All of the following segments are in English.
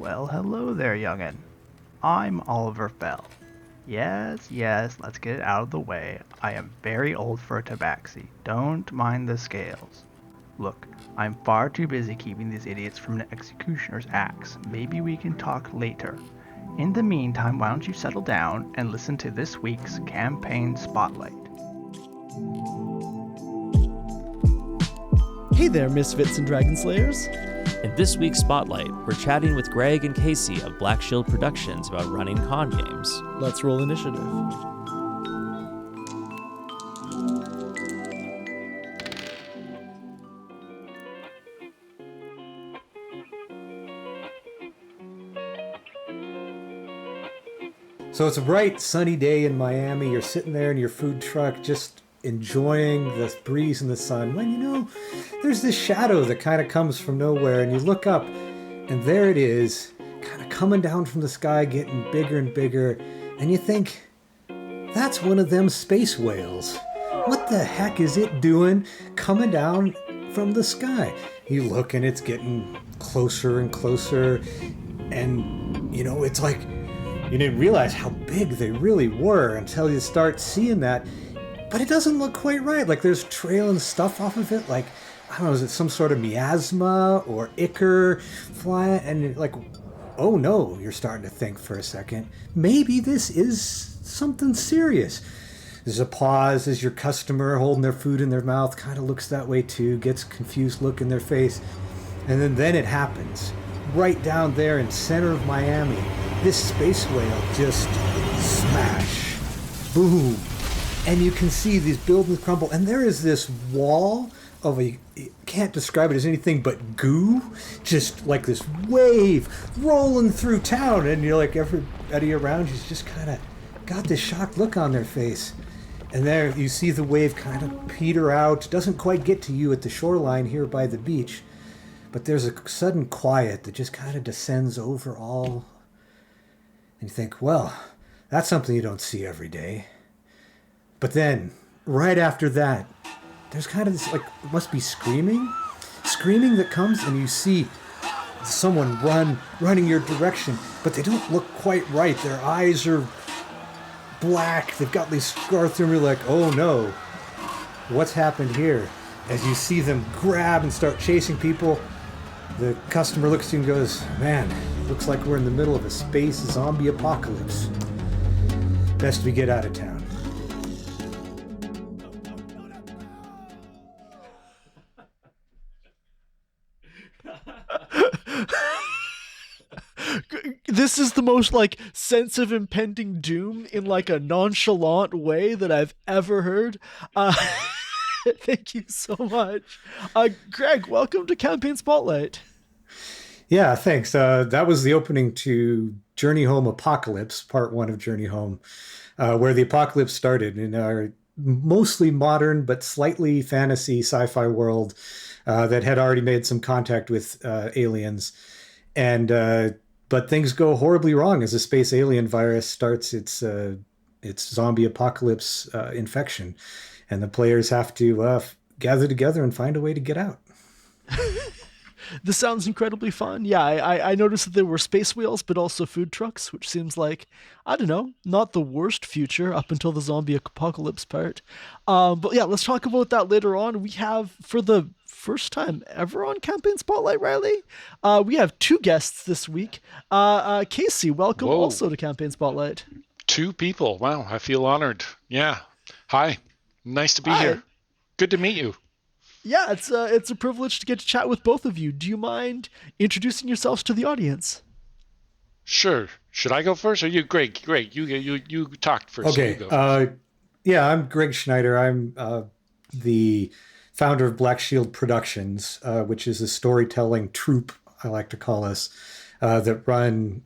Well, hello there, young'un. I'm Oliver Fell. Yes, let's get it out of the way. I am very old for a tabaxi. Don't mind the scales. Look, I'm far too busy keeping these idiots from the executioner's axe. Maybe we can talk later. In the meantime, why don't you settle down and listen to this week's Campaign Spotlight. Hey there, Misfits and Dragon Slayers. In this week's Spotlight, we're chatting with Greg and Casey of Black Shield Productions about running con games. Let's roll initiative. So it's a bright, sunny day in Miami. You're sitting there in your food truck just enjoying the breeze and the sun. When there's this shadow that kind of comes from nowhere, and you look up, and there it is, kind of coming down from the sky, getting bigger and bigger, and you think, that's one of them space whales. What the heck is it doing coming down from the sky? You look, and it's getting closer and closer, and, it's like, you didn't realize how big they really were until you start seeing that. But it doesn't look quite right. Like there's trailing stuff off of it. Like, I don't know, is it some sort of miasma or ichor flying? And you're like, oh no, you're starting to think for a second. Maybe this is something serious. There's a pause as your customer holding their food in their mouth kind of looks that way too, gets a confused look in their face. And then it happens. Right down there in center of Miami, this space whale just smash, boom. And you can see these buildings crumble, and there is this wall of you can't describe it as anything but goo, just like this wave rolling through town, and you're like, everybody around you's just kind of got this shocked look on their face. And there you see the wave kind of peter out, doesn't quite get to you at the shoreline here by the beach, but there's a sudden quiet that just kind of descends over all, and you think, well, that's something you don't see every day. But then, right after that, there's kind of this, like, it must be screaming that comes, and you see someone running your direction, but they don't look quite right. Their eyes are black. They've got these scars through them. You're like, oh no, what's happened here? As you see them grab and start chasing people, the customer looks at you and goes, man, looks like we're in the middle of a space zombie apocalypse. Best we get out of town. This is the most sense of impending doom in a nonchalant way that I've ever heard. Thank you so much. Greg, welcome to Campaign Spotlight. Yeah, thanks. That was the opening to Journey Home Apocalypse, part 1 of Journey Home, where the apocalypse started in our mostly modern but slightly fantasy sci-fi world that had already made some contact with aliens. But things go horribly wrong as a space alien virus starts its zombie apocalypse infection. And the players have to gather together and find a way to get out. This sounds incredibly fun. Yeah, I noticed that there were space whales, but also food trucks, which seems like, I don't know, not the worst future up until the zombie apocalypse part. But yeah, let's talk about that later on. We have, for the first time ever on Campaign Spotlight, Riley, we have 2 guests this week. Casey, welcome also to Campaign Spotlight. 2 people. Wow, I feel honored. Yeah. Hi. Nice to be here. Good to meet you. Yeah, it's a privilege to get to chat with both of you. Do you mind introducing yourselves to the audience? Sure. Should I go first or you? Great. You talked first. Okay. So go yeah, I'm Greg Schneider. I'm the founder of Black Shield Productions, which is a storytelling troupe, I like to call us, that run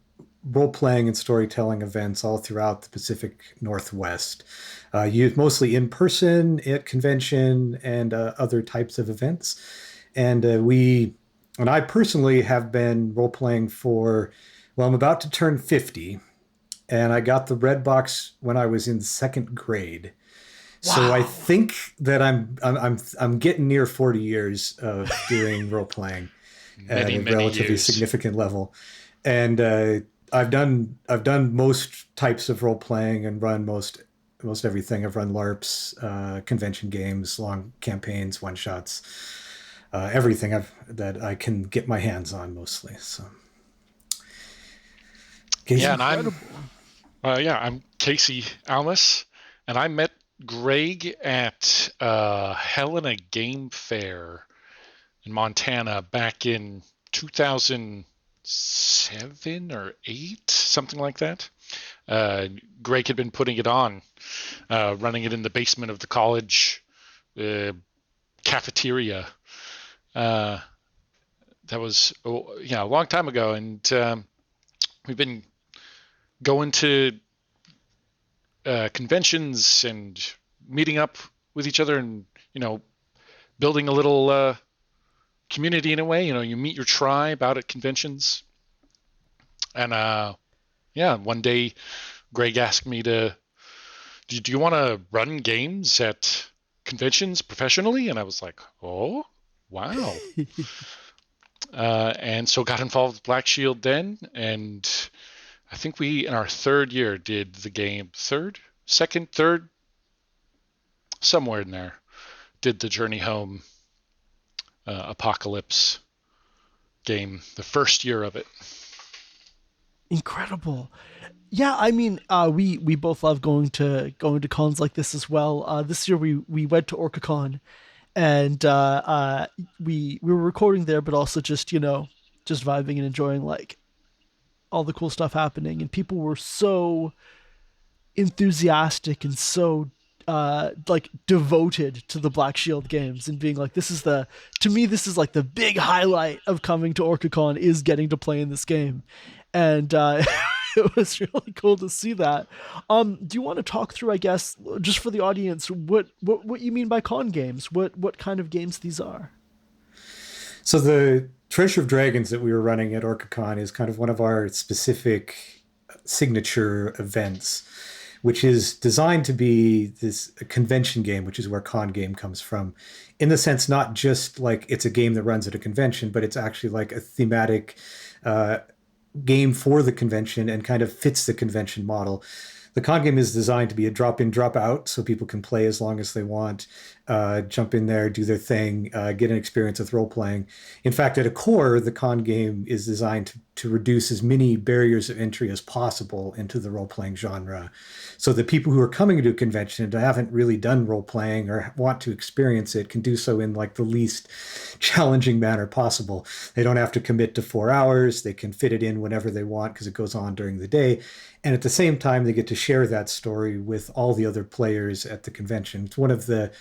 role-playing and storytelling events all throughout the Pacific Northwest. Used mostly in person at convention and other types of events. And I personally have been role-playing for, I'm about to turn 50, and I got the Red Box when I was in 2nd grade. Wow. So I think that I'm getting near 40 years of doing role-playing at a relatively significant level. and I've done most types of role playing and run most everything. I've run LARPs, convention games, long campaigns, one shots, everything that I can get my hands on mostly. So, Yeah, Casey? and Incredible. I'm Casey Almus, and I met Greg at Helena Game Fair in Montana back in 2007 or 8, something like that. Greg had been putting it on, running it in the basement of the college cafeteria. Uh, that was a long time ago, and we've been going to conventions and meeting up with each other, and building a little community in a way. You meet your tribe out at conventions, and one day Greg asked me do you want to run games at conventions professionally? And I was like, oh, wow. And so got involved with Black Shield then, and I think we, in our third year, did the game second, third, somewhere in there, did the Journey Home Apocalypse game, the first year of it. Incredible. Yeah, I mean, we both love going to cons like this as well. This year we went to OrcaCon, and we were recording there, but also just just vibing and enjoying like all the cool stuff happening, and people were so enthusiastic and so like devoted to the Black Shield games and being like, to me this is like the big highlight of coming to OrcaCon is getting to play in this game, and it was really cool to see that. Do you want to talk through, I guess, just for the audience, what you mean by con games? What kind of games these are? So the Treasure of Dragons that we were running at OrcaCon is kind of one of our specific signature events, which is designed to be this convention game, which is where con game comes from. In the sense, not just like it's a game that runs at a convention, but it's actually like a thematic game for the convention and kind of fits the convention model. The con game is designed to be a drop in, drop out, so people can play as long as they want, jump in there, do their thing, get an experience with role playing. In fact, at a core, the con game is designed to reduce as many barriers of entry as possible into the role playing genre. So the people who are coming to a convention and haven't really done role playing or want to experience it can do so in like the least challenging manner possible. They don't have to commit to 4 hours. They can fit it in whenever they want because it goes on during the day. And at the same time, they get to share that story with all the other players at the convention. It's one of the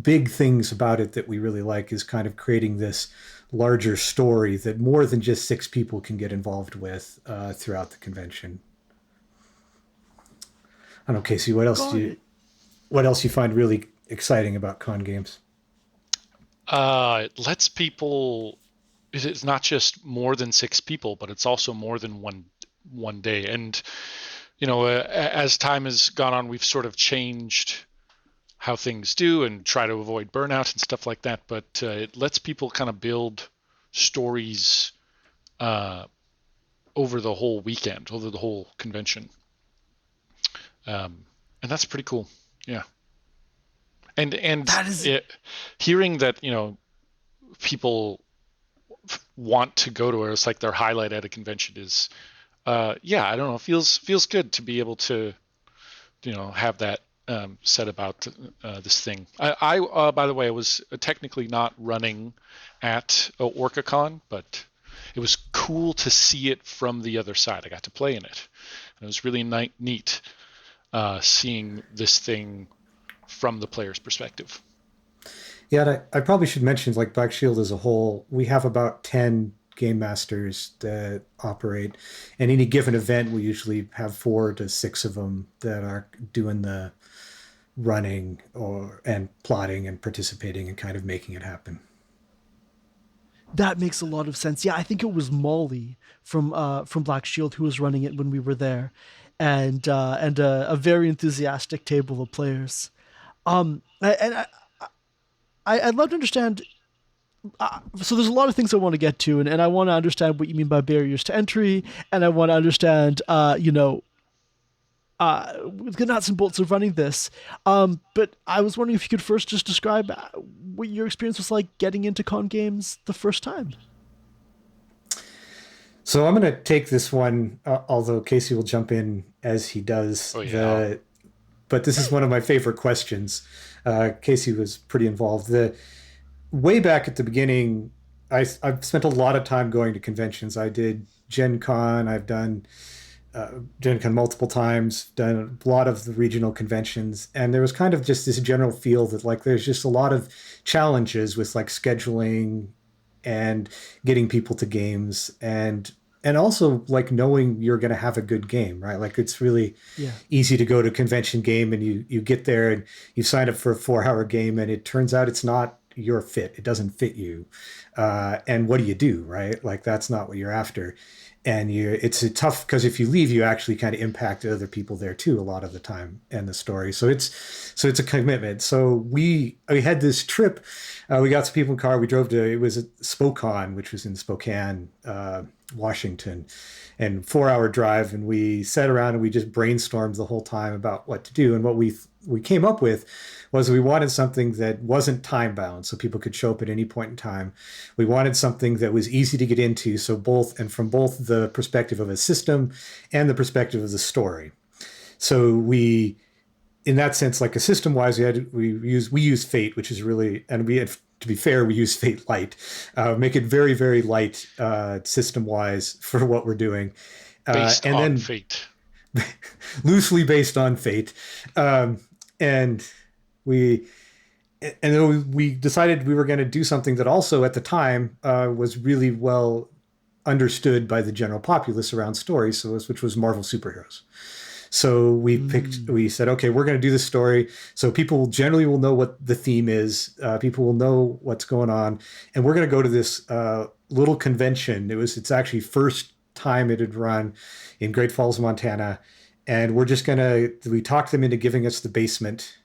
big things about it that we really like is kind of creating this larger story that more than just 6 people can get involved with throughout the convention. I don't know, Casey, what else you find really exciting about con games? It lets people. It's not just more than 6 people, but it's also more than one day. And as time has gone on, we've sort of changed how things do and try to avoid burnout and stuff like that. But it lets people kind of build stories over the whole weekend, over the whole convention. And that's pretty cool. Yeah. And hearing that, people want to go to it, it's like their highlight at a convention is, I don't know, feels good to be able to, have that said about this thing. I by the way, I was technically not running at OrcaCon, but it was cool to see it from the other side. I got to play in it, and it was really neat seeing this thing from the player's perspective. Yeah, and I probably should mention, like Black Shield as a whole, we have about 10 game masters that operate. And any given event, we usually have 4 to 6 of them that are doing the running and plotting and participating and kind of making it happen. That makes a lot of sense. Yeah, I think it was Molly from Black Shield who was running it when we were there, and a very enthusiastic table of players. I'd love to understand So there's a lot of things I want to get to, and I want to understand what you mean by barriers to entry, and I want to understand, the nuts and bolts of running this. But I was wondering if you could first just describe what your experience was like getting into con games the first time. So I'm going to take this one, although Casey will jump in as he does. Oh, yeah. But this is one of my favorite questions. Casey was pretty involved. The way back at the beginning, I've spent a lot of time going to conventions. I did Gen Con. I've done Gen Con multiple times, done a lot of the regional conventions. And there was kind of just this general feel that like there's just a lot of challenges with like scheduling and getting people to games and also like knowing you're going to have a good game, right? Like it's really easy to go to a convention game and you get there and you sign up for a 4-hour game and it turns out it's not your fit. It doesn't fit you. And what do, right? Like that's not what you're after. And it's a tough, because if you leave, you actually kind of impact other people there too a lot of the time and the story. So it's a commitment. So we had this trip. We got some people in the car. We drove to, it was at Spokane, which was in Spokane, Washington, and 4-hour drive. And we sat around and we just brainstormed the whole time about what to do. And what we came up with was we wanted something that wasn't time bound, so people could show up at any point in time. We wanted something that was easy to get into, so from both the perspective of a system and the perspective of the story. So we, in that sense, like a system wise, we used Fate, which is really, and we had, to be fair, we use Fate light, make it very, very light system wise for what we're doing. Based on Fate. Loosely based on Fate. And then we decided we were going to do something that also at the time was really well understood by the general populace around stories, which was Marvel superheroes. So we said, okay, we're going to do this story. So people generally will know what the theme is. People will know what's going on. And we're going to go to this little convention. It's actually first time it had run in Great Falls, Montana. And we talked them into giving us the basement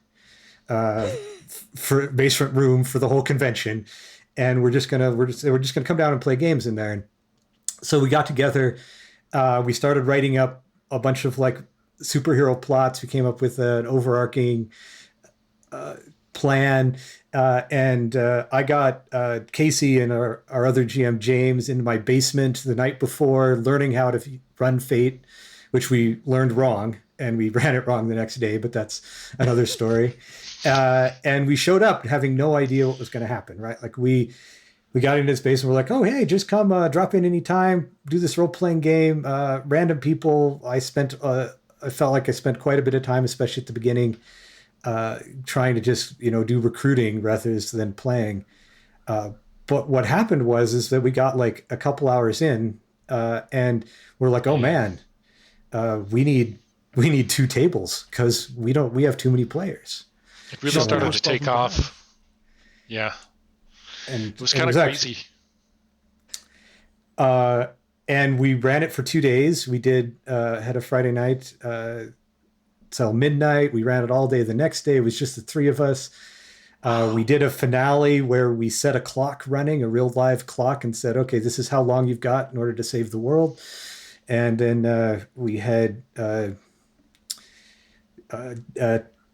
room for the whole convention. And we're just going to come down and play games in there. And so we got together, we started writing up a bunch of like superhero plots. We came up with an overarching plan. And I got Casey and our other GM James in my basement the night before, learning how to run Fate, which we learned wrong, and we ran it wrong the next day, but that's another story. And we showed up having no idea what was going to happen, right? Like we got into this space and we're like, oh, hey, just come drop in anytime, do this role-playing game, random people. I felt like I spent quite a bit of time, especially at the beginning, trying to just, do recruiting rather than playing. But what happened is that we got like a couple hours in and we're like, oh man, we need 2 tables because we have too many players. It really started to take off. Yeah. And it was kind of crazy. And we ran it for 2 days. We had a Friday night till midnight. We ran it all day the next day. It was just the 3 of us. We did a finale where we set a clock running, a real live clock, and said, okay, this is how long you've got in order to save the world. And then we had,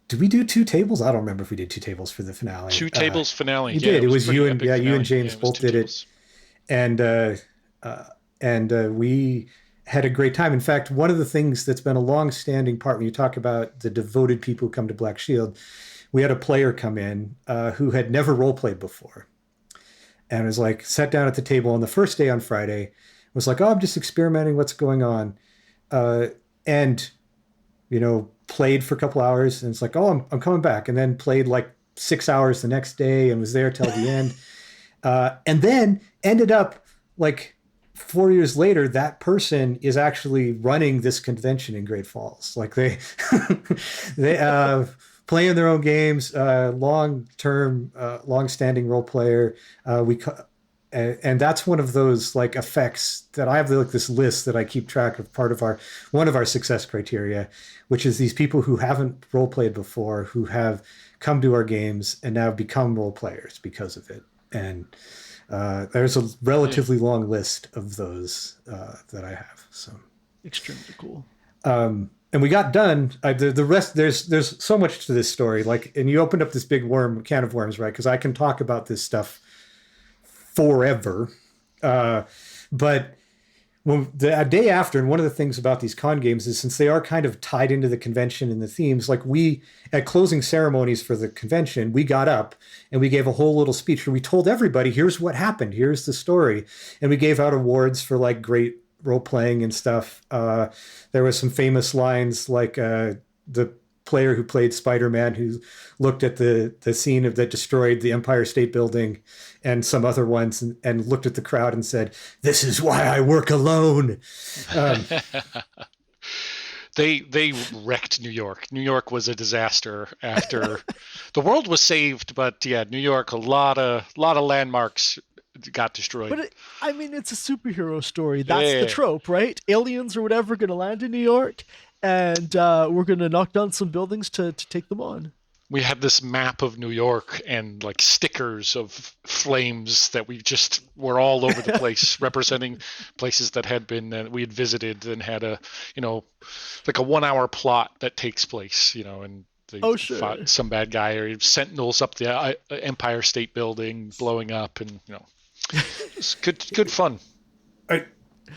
did we do 2 tables? I don't remember if we did 2 tables for the finale. 2 tables finale. You did. It was you and finale. you and James both did it. And we had a great time. In fact, one of the things that's been a long-standing part when you talk about the devoted people who come to Black Shield, we had a player come in who had never role-played before. And was like, sat down at the table on the first day on Friday, was like, oh, I'm just experimenting what's going on. And, played for a couple hours. And it's like, oh, I'm coming back. And then played like 6 hours the next day and was there till the end. And then ended up like 4 years later, that person is actually running this convention in Great Falls. Like they playing their own games, long-term, long-standing role player. And that's one of those like effects that I have like this list that I keep track of, one of our success criteria, which is these people who haven't role played before, who have come to our games and now become role players because of it. And there's a relatively long list of those that I have. So Extremely cool. And we got done. The rest, there's so much to this story. Like, and you opened up this big can of worms, right? Because I can talk about this stuff forever. But a day after, and one of the things about these con games is since they are kind of tied into the convention and the themes, like we, at closing ceremonies for the convention, we got up and we gave a whole little speech where we told everybody, here's what happened, here's the story. And we gave out awards for like great role playing and stuff. There was some famous lines like the player who played Spider-Man who looked at the scene that destroyed the Empire State Building and some other ones and looked at the crowd and said, "This is why I work alone." They wrecked New York. New York was a disaster after the world was saved, but yeah, New York, a lot of landmarks got destroyed. But it's a superhero story. That's the trope, right? Aliens or whatever are going to land in New York, and we're going to knock down some buildings to take them on. We had this map of New York and like stickers of flames that we just were all over the place, representing places that we had visited and had a, like a 1 hour plot that takes place, and they fought some bad guy or sentinels up the Empire State Building blowing up, and it's good fun.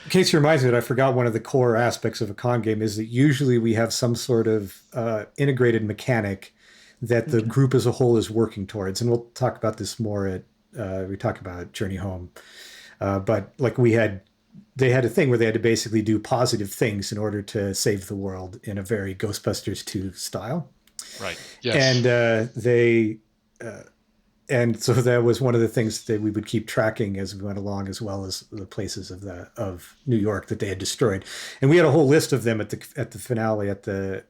Casey reminds me that I forgot one of the core aspects of a con game is that usually we have some sort of integrated mechanic that the group as a whole is working towards. And we'll talk about this more we talk about Journey Home. But like they had a thing where they had to basically do positive things in order to save the world in a very Ghostbusters 2 style. Right. Yes. And so that was one of the things that we would keep tracking as we went along, as well as the places of New York that they had destroyed. And we had a whole list of them at the finale, at the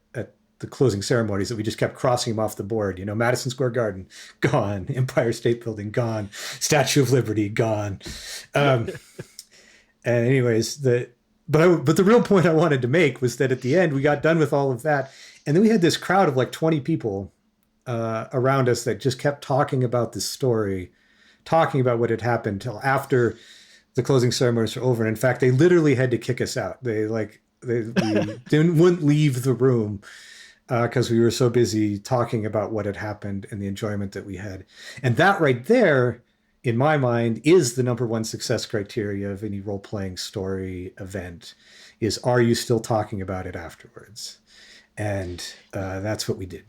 closing ceremonies, that we just kept crossing them off the board. Madison Square Garden, gone. Empire State Building, gone. Statue of Liberty, gone. And anyways, but the real point I wanted to make was that at the end we got done with all of that, and then we had this crowd of like 20 people around us that just kept talking about this story, talking about what had happened till after the closing ceremonies were over. And in fact, they literally had to kick us out. We wouldn't leave the room because we were so busy talking about what had happened and the enjoyment that we had. And that right there, in my mind, is the number one success criteria of any role-playing story event, is, are you still talking about it afterwards? And that's what we did.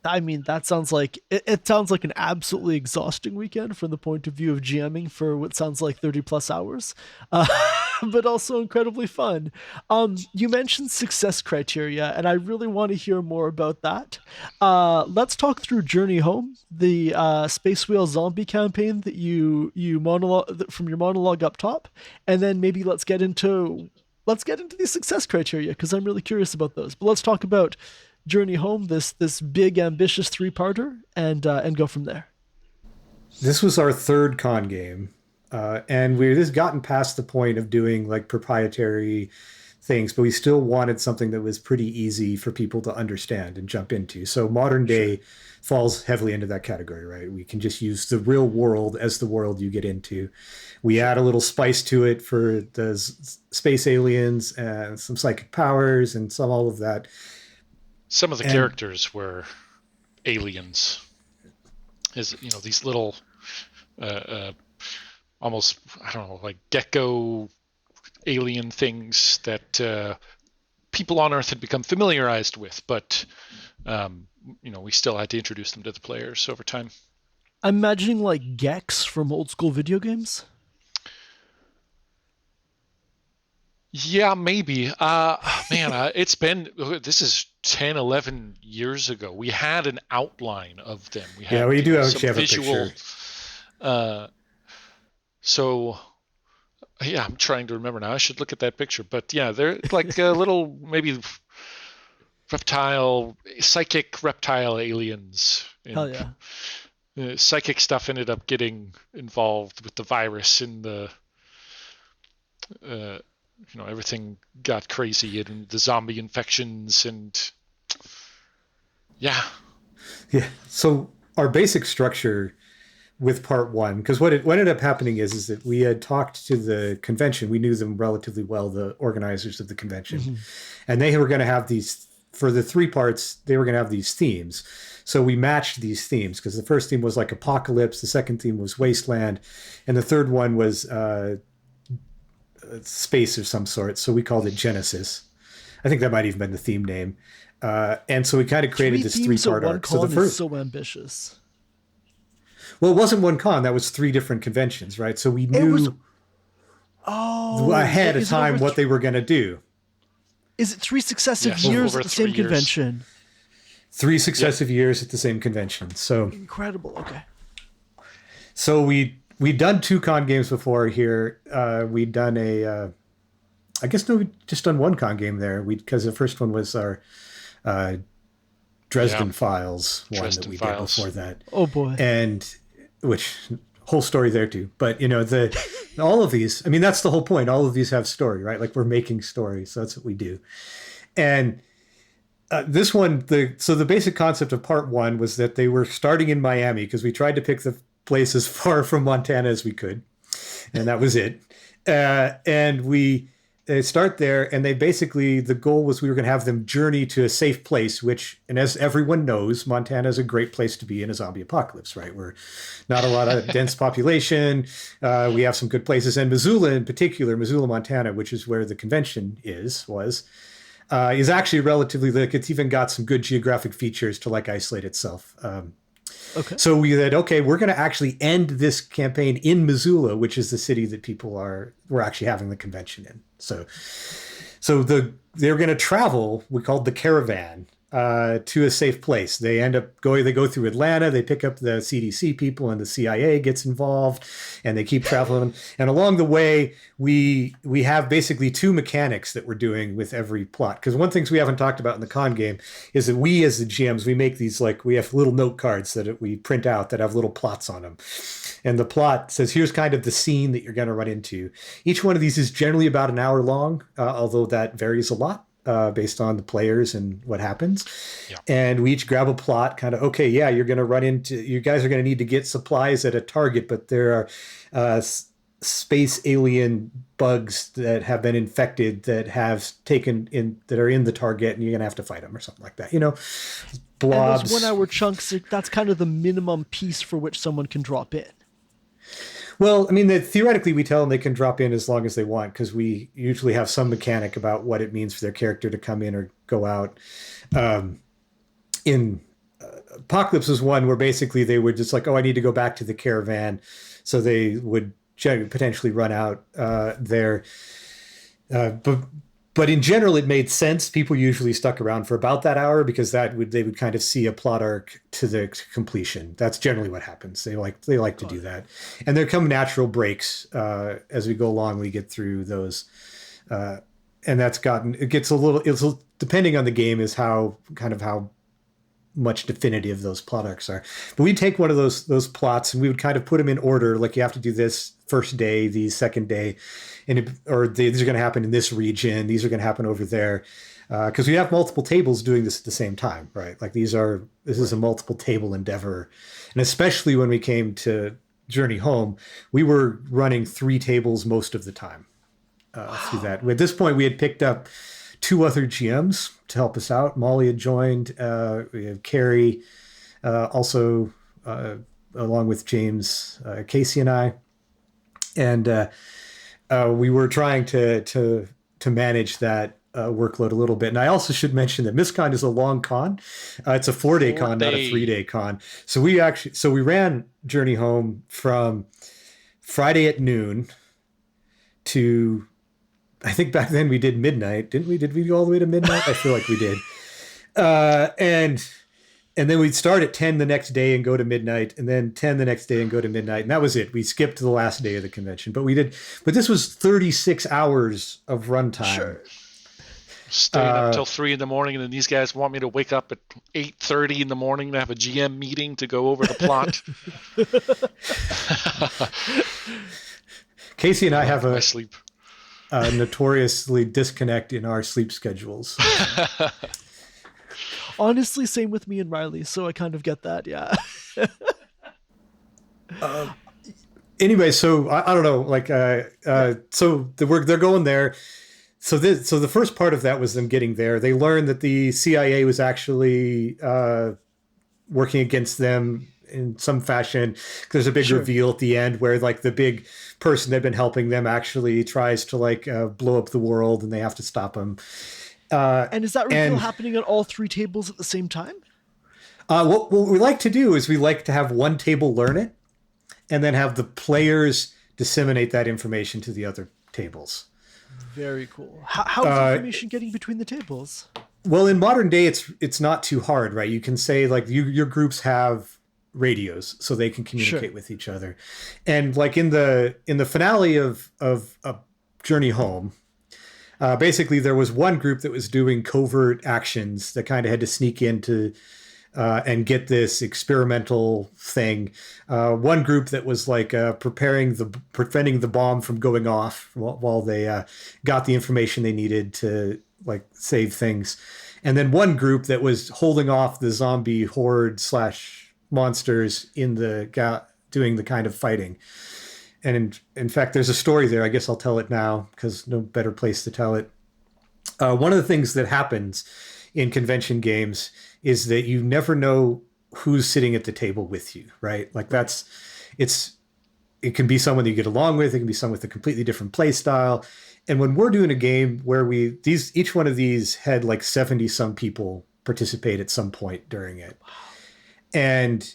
That sounds like it sounds like an absolutely exhausting weekend from the point of view of GMing for what sounds like 30 plus hours, but also incredibly fun. You mentioned success criteria, and I really want to hear more about that. Let's talk through Journey Home, the Space Whale zombie campaign that you monologue from your monologue up top, and then maybe let's get into the success criteria, because I'm really curious about those. But let's talk about Journey Home, this big ambitious 3-parter, and go from there. This was our third con game, and we've just gotten past the point of doing like proprietary things, but we still wanted something that was pretty easy for people to understand and jump into. So modern day falls heavily into that category, right? We can just use the real world as the world you get into. We add a little spice to it for the space aliens and some psychic powers and all of that. Some of the characters were aliens. These little, almost, I don't know, like gecko alien things that people on Earth had become familiarized with, but we still had to introduce them to the players over time. I'm imagining like Gex from old school video games. Yeah, maybe. This is 10, 11 years ago. We had an outline of them. We do actually have visual, a picture. So, yeah, I'm trying to remember now. I should look at that picture. But yeah, they're like a little, maybe psychic reptile aliens. Hell yeah. Psychic stuff ended up getting involved with the virus and the... everything got crazy and the zombie infections and yeah. So our basic structure with part one, because what ended up happening is that we had talked to the convention. We knew them relatively well, the organizers of the convention, and they were going to have these, for the 3 parts, they were going to have these themes. So we matched these themes, because the first theme was like apocalypse, the second theme was wasteland, and the third one was space of some sort. So we called it Genesis. I think that might even been the theme name. And so we kind of created this 3-part arc. So the first is so ambitious. Well, it wasn't one con. That was 3 different conventions, right? So we knew ahead of time what they were going to do. Is it 3 successive years at the same convention? 3 successive years at the same convention. So incredible. Okay. So we'd done 2 con games before here. We'd done we'd just done 1 con game there. Because the first one was our Dresden Files one that we did before that. Oh boy. And which whole story there too. But all of these, I mean, that's the whole point. All of these have story, right? Like we're making stories. So that's what we do. And this one, so the basic concept of part 1 was that they were starting in Miami, because we tried to pick the place as far from Montana as we could. And that was it. And they start there, and they basically, the goal was we were going to have them journey to a safe place, and as everyone knows, Montana is a great place to be in a zombie apocalypse, right? We're not a lot of dense population. We have some good places. And Missoula in particular, Missoula, Montana, which is where the convention was actually relatively, like, it's even got some good geographic features to like isolate itself. Okay. So we said, okay, we're going to actually end this campaign in Missoula, which is the city that we're actually having the convention in. So they're going to travel. We called the caravan to a safe place. They go through Atlanta. They pick up the CDC people, and the CIA gets involved, and they keep traveling. And along the way, we have basically 2 mechanics that we're doing with every plot. Because one thing we haven't talked about in the con game is that we, as the GMs, we make these, like, we have little note cards that we print out that have little plots on them. And the plot says, here's kind of the scene that you're going to run into. Each one of these is generally about an hour long, although that varies a lot. Based on the players and what happens. Yeah. And we each grab a plot, kind of, okay, yeah, you guys are going to need to get supplies at a target, but there are space alien bugs that have been infected that are in the target, and you're going to have to fight them or something like that. Blobs. And those 1-hour chunks, that's kind of the minimum piece for which someone can drop in. Well, I mean, theoretically, we tell them they can drop in as long as they want, because we usually have some mechanic about what it means for their character to come in or go out. In Apocalypse was one where basically they would just like, oh, I need to go back to the caravan. So they would potentially run out there. But in general, it made sense. People usually stuck around for about that hour, because they would kind of see a plot arc to the completion. That's generally what happens. They like to do that, and there come natural breaks as we go along. We get through those, and it gets a little. Depending on the game, is how much definitive those plot arcs are. But we'd take one of those plots, and we would kind of put them in order. Like, you have to do this first day, the second day, these are going to happen in this region. These are going to happen over there. Because we have multiple tables doing this at the same time, right? Like, this is a multiple table endeavor. And especially when we came to Journey Home, we were running 3 tables most of the time through that. At this point, we had picked up 2 other GMs to help us out. Molly had joined. We have Carrie, also along with James, Casey, and I. And we were trying to manage that workload a little bit. And I also should mention that MissCon is a long con. It's a 4-day con, not a 3-day con. So we ran Journey Home from Friday at noon to, I think back then we did midnight, didn't we? Did we go all the way to midnight? I feel like we did. And then we'd start at 10 the next day and go to midnight, and then 10 the next day and go to midnight. And that was it. We skipped the last day of the convention, but this was 36 hours of runtime. Sure. Staying up till 3 a.m, and then these guys want me to wake up at 8:30 in the morning to have a GM meeting to go over the plot. Casey and I have a notoriously disconnect in our sleep schedules. Honestly, same with me and Riley, so I kind of get that, yeah. Anyway, so I don't know, like, so they're going there. So the first part of that was them getting there. They learned that the CIA was actually working against them in some fashion. There's a big Sure. reveal at the end where like the big person that'd been helping them actually tries to like blow up the world, and they have to stop him. And is that reveal and- happening on all three tables at the same time? What we like to do is we like to have one table learn it, and then have the players disseminate that information to the other tables. Very cool. How is information getting between the tables? Well, in modern day, it's not too hard, right? You can say like your groups have radios, so they can communicate with each other, and like in the finale of Journey Home, basically there was one group that was doing covert actions that kind of had to sneak into and get this experimental thing. One group that was like preventing the bomb from going off while they got the information they needed to like save things. And then one group that was holding off the zombie horde / monsters in doing the kind of fighting. And in fact, there's a story there. I guess I'll tell it now because no better place to tell it. One of the things that happens in convention games is that you never know who's sitting at the table with you, right? Like it can be someone that you get along with. It can be someone with a completely different play style. And when we're doing a game where each one of these had like 70 some people participate at some point during it. And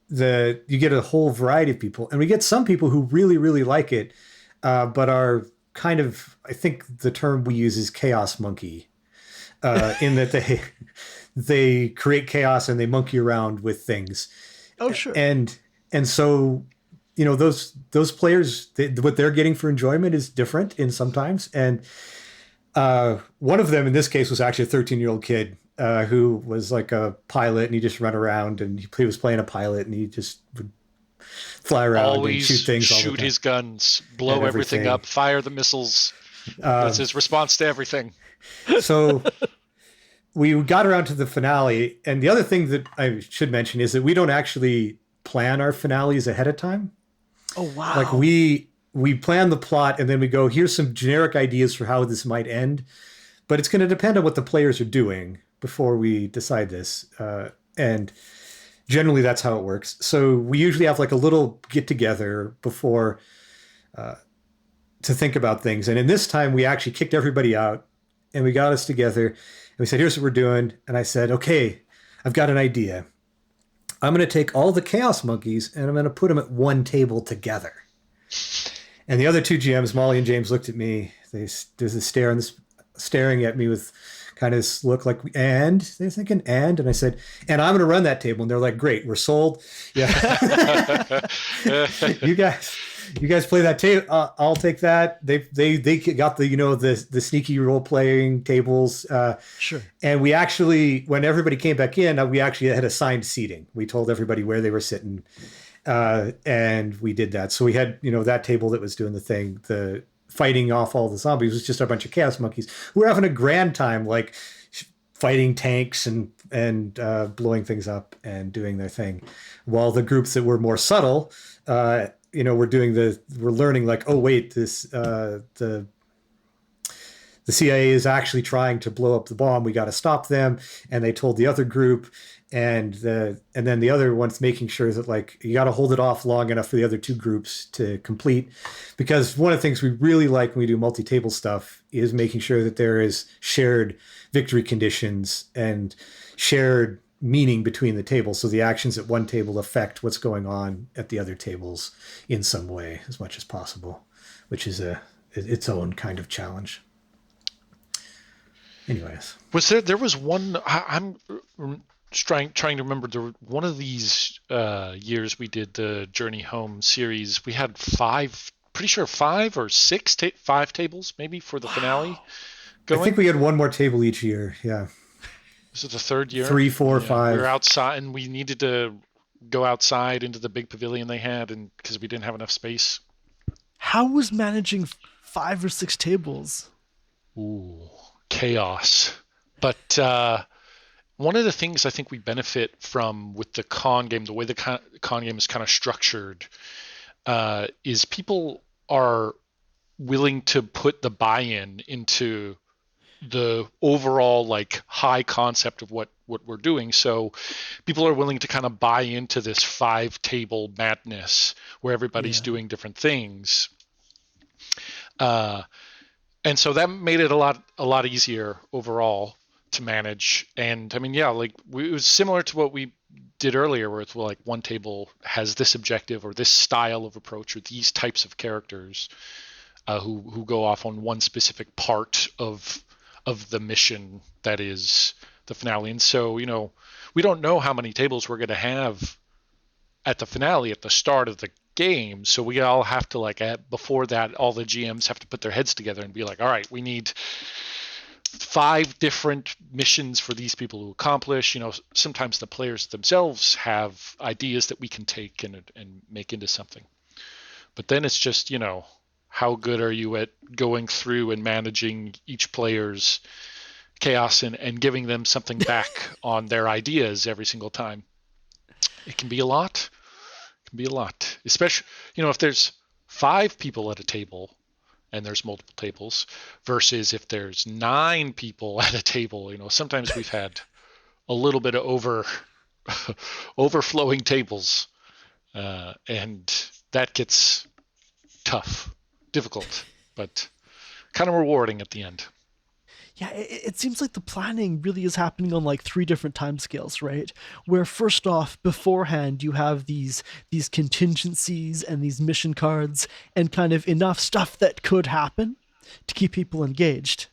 you get a whole variety of people, and we get some people who really, really like it, but are kind of, I think the term we use is chaos monkey, in that they create chaos and they monkey around with things. Oh, sure. And so, you know, those players, what they're getting for enjoyment is different in sometimes. And one of them in this case was actually a 13-year-old kid who was like a pilot, and he just ran around and he was playing a pilot, and he just would fly around and shoot things. Shoot his guns, blow everything up, fire the missiles. That's his response to everything. So we got around to the finale, and the other thing that I should mention is that we don't actually plan our finales ahead of time. Oh, wow. Like we plan the plot, and then we go, here's some generic ideas for how this might end, but it's going to depend on what the players are doing before we decide this. And generally that's how it works. So we usually have like a little get together before to think about things. And in this time we actually kicked everybody out, and we got us together, and we said, here's what we're doing. And I said, okay, I've got an idea. I'm going to take all the Chaos Monkeys and I'm going to put them at one table together. And the other two GMs, Molly and James, looked at me. There's a stare and staring at me with kind of this look like, and they're thinking, and I said, and I'm going to run that table. And they're like, great, we're sold. Yeah. You guys play that table. I'll take that. They got the sneaky role playing tables. Sure. And we actually, when everybody came back in, we actually had assigned seating. We told everybody where they were sitting, and we did that. So we had that table that was doing the thing. The fighting off all the zombies was just a bunch of chaos monkeys who were having a grand time, like fighting tanks and blowing things up and doing their thing, while the groups that were more subtle. We're learning like, oh wait, this the CIA is actually trying to blow up the bomb. We got to stop them. And they told the other group, and then the other one's making sure that like you got to hold it off long enough for the other two groups to complete, because one of the things we really like when we do multi-table stuff is making sure that there is shared victory conditions and shared meaning between the tables, so the actions at one table affect what's going on at the other tables in some way as much as possible, which is its own kind of challenge. Anyways, There was one, I'm trying to remember, one of these years we did the Journey Home series, we had five or six tables maybe for the finale going. I think we had one more table each year. Yeah. Was it the third year? 3, 4, 5. We were outside, and we needed to go outside into the big pavilion they had, and because we didn't have enough space. How was managing 5 or 6 tables? Ooh, chaos. But one of the things I think we benefit from with the con game, the way the con game is kind of structured, is people are willing to put the buy-in into the overall like high concept of what we're doing. So people are willing to kind of buy into this 5-table madness where everybody's doing different things. And so that made it a lot easier overall to manage. And I mean, yeah, like it was similar to what we did earlier, where it's like one table has this objective or this style of approach or these types of characters who go off on one specific part of the mission that is the finale. And so, we don't know how many tables we're going to have at the finale at the start of the game. So we all have to before that, all the GMs have to put their heads together and be like, all right, we need 5 different missions for these people to accomplish. Sometimes the players themselves have ideas that we can take and make into something. But then it's just, how good are you at going through and managing each player's chaos and giving them something back on their ideas every single time? It can be a lot. Especially, if there's 5 people at a table and there's multiple tables versus if there's 9 people at a table. Sometimes we've had a little bit of overflowing tables, and that gets tough, difficult, but kind of rewarding at the end. Yeah, it seems like the planning really is happening on like 3 different timescales, right? Where first off, beforehand, you have these contingencies and these mission cards and kind of enough stuff that could happen to keep people engaged.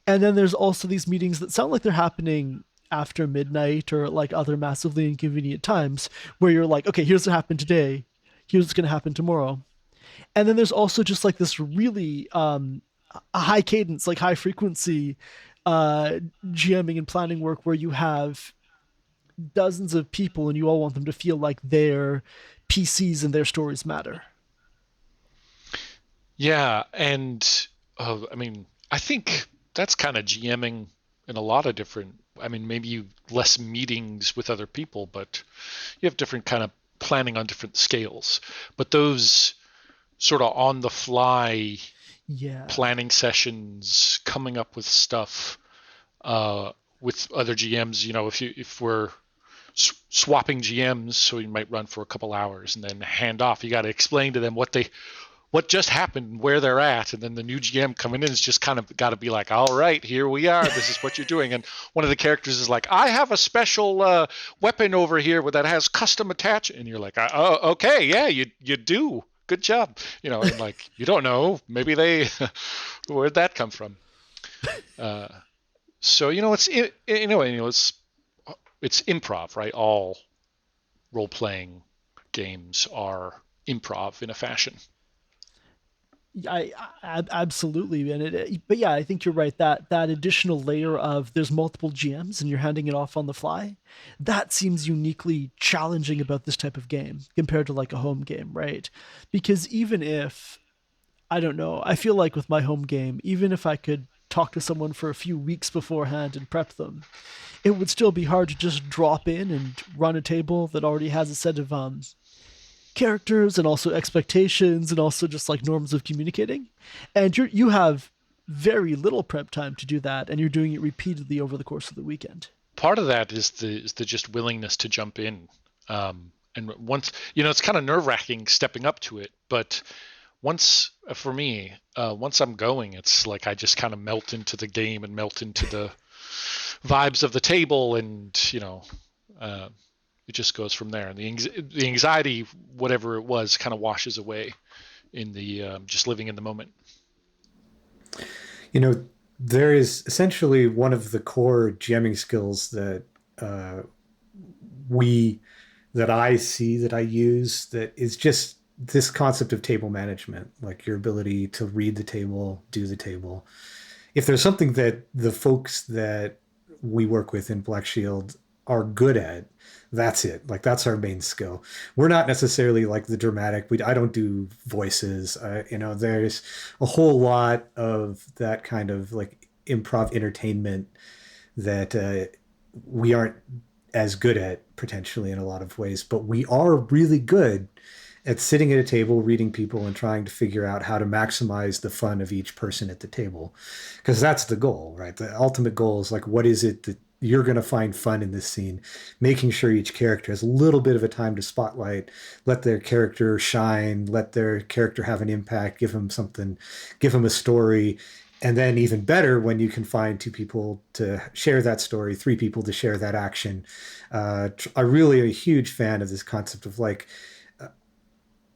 And then there's also these meetings that sound like they're happening after midnight or like other massively inconvenient times where you're like, okay, here's what happened today. Here's what's going to happen tomorrow. And then there's also just like this really a high cadence, like high frequency GMing and planning work where you have dozens of people and you all want them to feel like their PCs and their stories matter. Yeah, and I mean, I think that's kind of GMing in a lot of different. I mean, maybe less meetings with other people, but you have different kind of planning on different scales. But those sort of on the fly planning sessions, coming up with stuff with other GMs. If we're swapping GMs, so you might run for a couple hours and then hand off. You got to explain to them what just happened, where they're at, and then the new GM coming in is just kind of got to be like, all right, here we are. This is what you're doing. And one of the characters is like, I have a special weapon over here that has custom attach, and you're like, oh, okay, yeah, you do. Good job. And like, you don't know, maybe where'd that come from? So, it's improv, right? All role-playing games are improv in a fashion. I absolutely, but yeah, I think you're right. That additional layer of there's multiple GMs and you're handing it off on the fly, that seems uniquely challenging about this type of game compared to like a home game, right? Because even if I don't know, I feel like with my home game, even if I could talk to someone for a few weeks beforehand and prep them, it would still be hard to just drop in and run a table that already has a set of characters and also expectations and also just like norms of communicating, and you have very little prep time to do that, and you're doing it repeatedly over the course of the weekend. Part of that is the just willingness to jump in, and once it's kind of nerve-wracking stepping up to it, but once for me, once I'm going, it's like I just kind of melt into the game and melt into the vibes of the table, and it just goes from there. And the anxiety, whatever it was, kind of washes away in the just living in the moment. There is essentially one of the core GMing skills that I see, that I use, that is just this concept of table management, like your ability to read the table, do the table. If there's something that the folks that we work with in Black Shield are good at, that's it. Like, that's our main skill. We're not necessarily like the dramatic. I don't do voices. There's a whole lot of that kind of like improv entertainment that we aren't as good at potentially in a lot of ways, but we are really good at sitting at a table, reading people, and trying to figure out how to maximize the fun of each person at the table. Because that's the goal, right? The ultimate goal is like, what is it that you're going to find fun in this scene? Making sure each character has a little bit of a time to spotlight, let their character shine, let their character have an impact, give them something, give them a story. And then even better when you can find two people to share that story, three people to share that action. I really am a huge fan of this concept of like,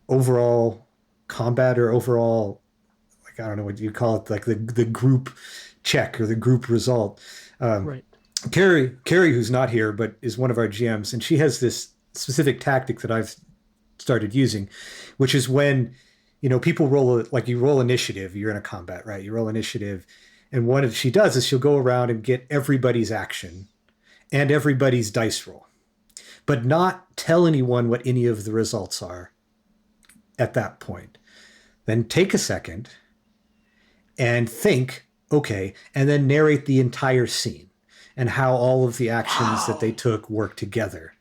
overall combat or overall, like, I don't know what you call it, like the group check or the group result. Right. Carrie, who's not here but is one of our GMs, and she has this specific tactic that I've started using, which is when, you know, people roll like you roll initiative. You're in a combat, right? You roll initiative, and what she does is she'll go around and get everybody's action and everybody's dice roll, but not tell anyone what any of the results are at that point. Then take a second and think, okay, and then narrate the entire scene and how all of the actions that they took work together,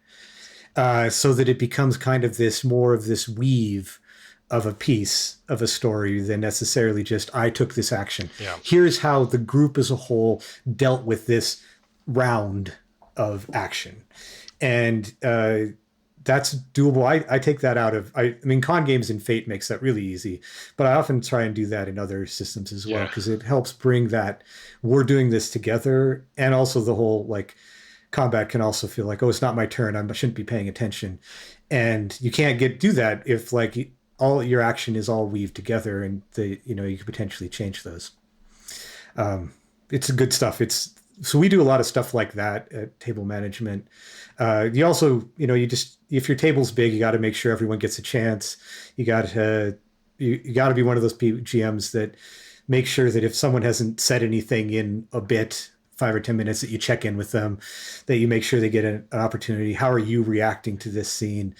so that it becomes kind of this more of this weave of a piece of a story than necessarily just I took this action. Yeah. Here's how the group as a whole dealt with this round of action. And that's doable. I take that out of, I mean, con games and Fate makes that really easy, but I often try and do that in other systems as well, because it helps bring that we're doing this together. And also the whole like combat can also feel like, oh, it's not my turn, I shouldn't be paying attention. And you can't do that if like all your action is all weaved together, and you could potentially change those. It's good stuff. So we do a lot of stuff like that at table management. You also, if your table's big, you got to make sure everyone gets a chance. You got to be one of those GMs that make sure that if someone hasn't said anything in a bit, 5 or 10 minutes, that you check in with them, that you make sure they get an opportunity. How are you reacting to this scene?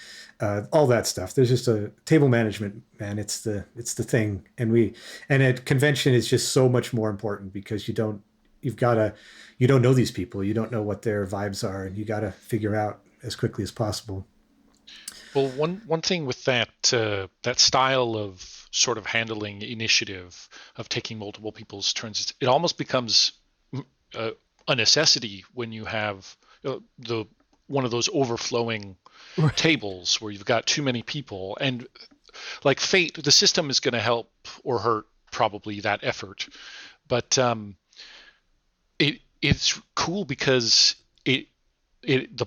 All that stuff. There's just a table management, man. It's the thing. And at convention is just so much more important, because you don't know these people. You don't know what their vibes are, and you got to figure out as quickly as possible. Well, one thing with that style of sort of handling initiative, of taking multiple people's turns, it almost becomes a necessity when you have one of those overflowing tables where you've got too many people. And like Fate, the system is going to help or hurt probably that effort, but it's cool because the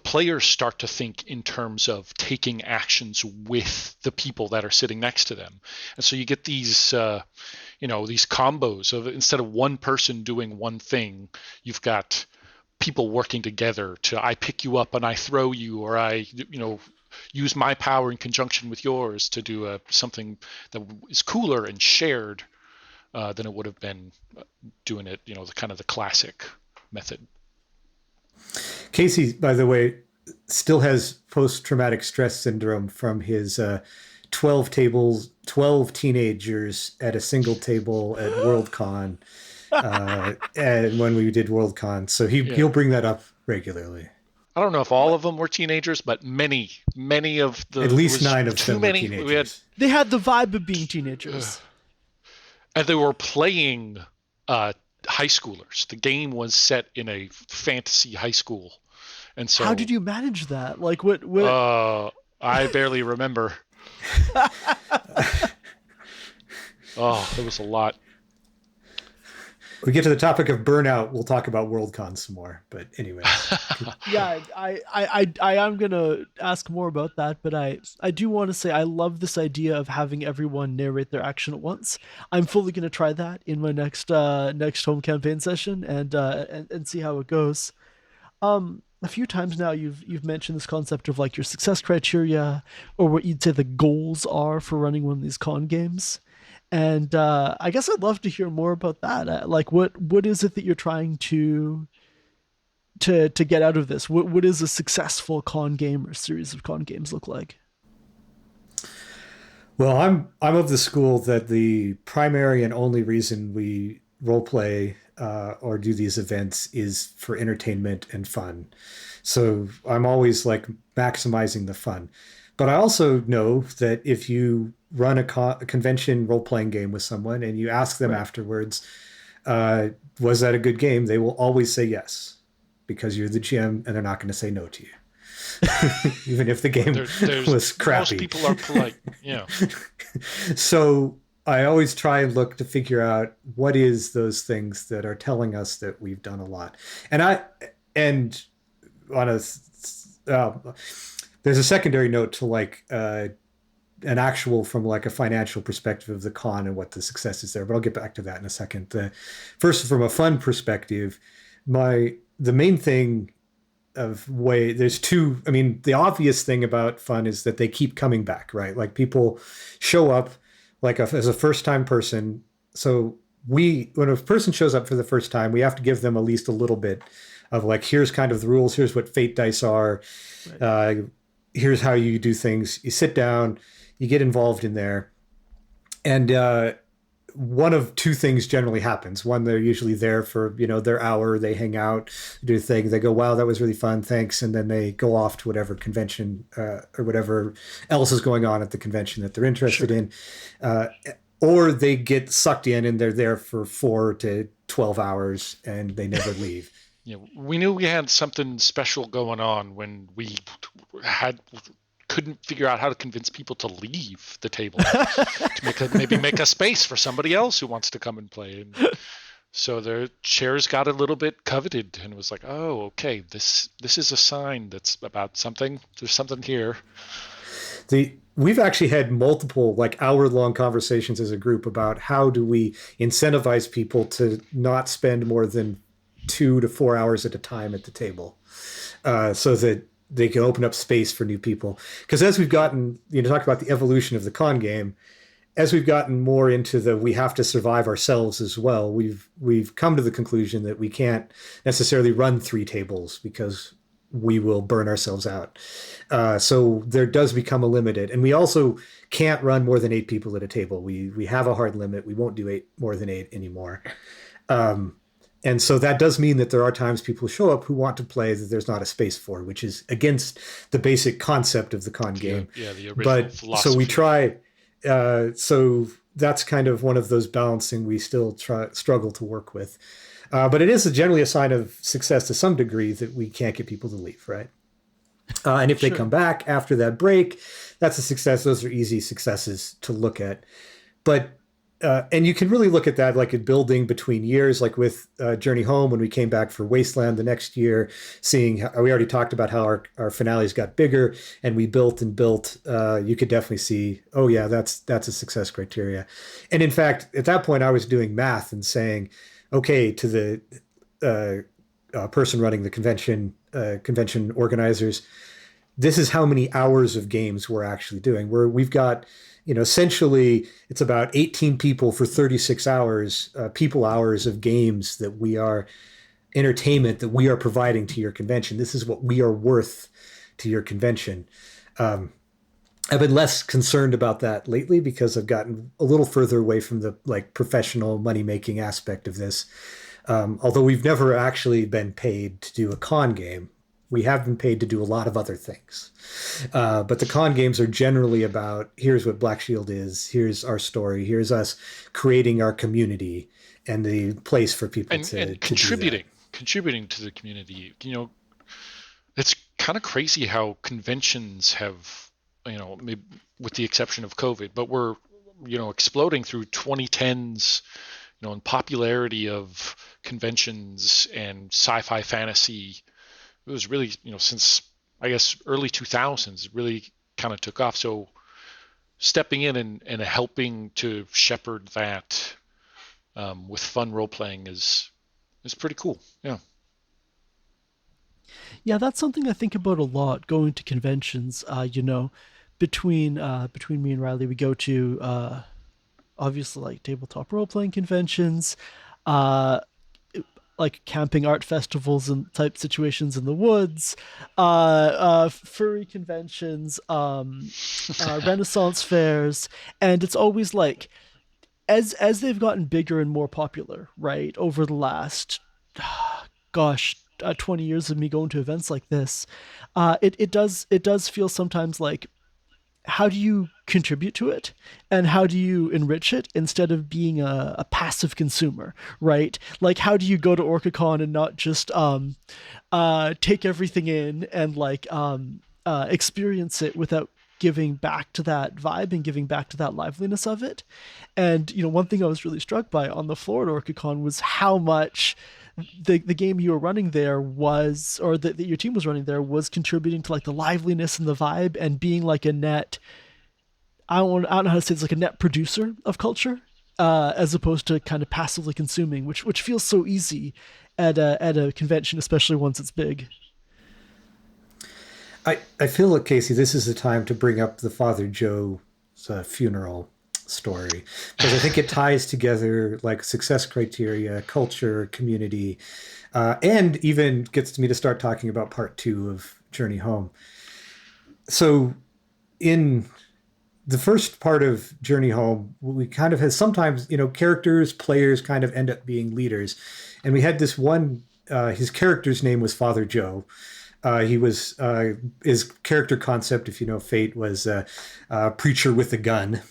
players start to think in terms of taking actions with the people that are sitting next to them. And so you get these these combos of, instead of one person doing one thing, you've got people working together to, I pick you up and I throw you, or I use my power in conjunction with yours to do something that is cooler and shared than it would have been doing it, the kind of the classic method. Casey, by the way, still has post-traumatic stress syndrome from his 12 teenagers at a single table at Worldcon, and when we did Worldcon. So he'll bring that up regularly. I don't know if all of them were teenagers, but many of the, at least 9 of them were teenagers. They had the vibe of being teenagers. And they were playing high schoolers. The game was set in a fantasy high school. And so, how did you manage that? Like what I barely remember. There was a lot. We get to the topic of burnout, we'll talk about Worldcon some more. But anyway. Yeah, I am gonna ask more about that, but I do want to say I love this idea of having everyone narrate their action at once. I'm fully gonna try that in my next home campaign session and see how it goes. A few times now you've mentioned this concept of like your success criteria, or what you'd say the goals are for running one of these con games. And I guess I'd love to hear more about that. Like what is it that you're trying to get out of this? What is a successful con game or series of con games look like? Well, I'm of the school that the primary and only reason we role play or do these events is for entertainment and fun. So I'm always like maximizing the fun. But I also know that if you run a convention role playing game with someone and you ask them afterwards, was that a good game? They will always say yes because you're the GM and they're not going to say no to you. Even if the game was crappy. Most people are polite. Yeah. So I always try and look to figure out what is those things that are telling us that we've done a lot. And on a there's a secondary note to like an actual from like a financial perspective of the con and what the success is there. But I'll get back to that in a second. First, from a fun perspective, the main thing there's two. I mean, the obvious thing about fun is that they keep coming back, right? Like people show up like as a first time person. So when a person shows up for the first time, we have to give them at least a little bit of like, here's kind of the rules. Here's what fate dice are. Right. Here's how you do things. You sit down, you get involved in there. And one of two things generally happens. One, they're usually there for, their hour. They hang out, do a thing. They go, wow, that was really fun. Thanks. And then they go off to whatever convention or whatever else is going on at the convention that they're interested in. Or they get sucked in and they're there for 4 to 12 hours and they never leave. Yeah, we knew we had something special going on when we couldn't figure out how to convince people to leave the table to maybe make a space for somebody else who wants to come and play. And so the chairs got a little bit coveted, and it was like, oh, okay, this is a sign that's about something. There's something here. We've actually had multiple like hour-long conversations as a group about how do we incentivize people to not spend more than 2 to 4 hours at a time at the table, so that they can open up space for new people. Because as we've gotten, talk about the evolution of the con game, as we've gotten more into we have to survive ourselves as well, we've come to the conclusion that we can't necessarily run 3 tables because we will burn ourselves out. So there does become a limited, and we also can't run more than 8 people at a table. We have a hard limit. We won't do more than 8 anymore. And so that does mean that there are times people show up who want to play that there's not a space for, which is against the basic concept of the con game. Yeah, the original philosophy. So we try. So that's kind of one of those balancing we still struggle to work with. But it is generally a sign of success to some degree that we can't get people to leave, right? And if they come back after that break, that's a success. Those are easy successes to look at. But and you can really look at that like a building between years, like with Journey Home when we came back for Wasteland the next year, seeing how we already talked about how our finales got bigger and we built and built. You could definitely see, oh yeah, that's a success criteria. And in fact, at that point, I was doing math and saying, okay, to the person running the convention organizers, this is how many hours of games we're actually doing. We've got, essentially it's about 18 people for 36 hours, people hours of games that we are entertainment that we are providing to your convention. This is what we are worth to your convention. I've been less concerned about that lately because I've gotten a little further away from the like professional money-making aspect of this. Although we've never actually been paid to do a con game. We have been paid to do a lot of other things. But the con games are generally about, here's what Black Shield is, here's our story, here's us creating our community and the place for people to contributing to the community. It's kind of crazy how conventions have, maybe with the exception of COVID, but we're, exploding through 2010s, in popularity of conventions and sci-fi fantasy. It was really, since I guess early 2000s, it really kind of took off. So stepping in and helping to shepherd that with fun role playing is pretty cool. Yeah. Yeah, that's something I think about a lot. Going to conventions, between me and Riley, we go to obviously like tabletop role playing conventions. Like camping art festivals and type situations in the woods, furry conventions, Renaissance fairs, and it's always like as they've gotten bigger and more popular, right, over the last, gosh, 20 years of me going to events like this, it does feel sometimes like, how do you contribute to it and how do you enrich it instead of being a passive consumer, right? Like, how do you go to OrcaCon and not just take everything in and experience it without giving back to that vibe and giving back to that liveliness of it? And one thing I was really struck by on the floor at OrcaCon was how much the game you were running there was, or that your team was running there, was contributing to like the liveliness and the vibe and being like a net, I don't know how to say, it's like a net producer of culture, as opposed to kind of passively consuming, which feels so easy at a convention, especially once it's big. I feel like, Casey, this is the time to bring up the Father Joe's funeral story, because I think it ties together like success criteria, culture, community, and even gets me to start talking about part 2 of Journey Home. So in the first part of Journey Home, we kind of had sometimes, characters, players kind of end up being leaders. And we had this one, his character's name was Father Joe. He was, his character concept, if you know Fate, was preacher with a gun.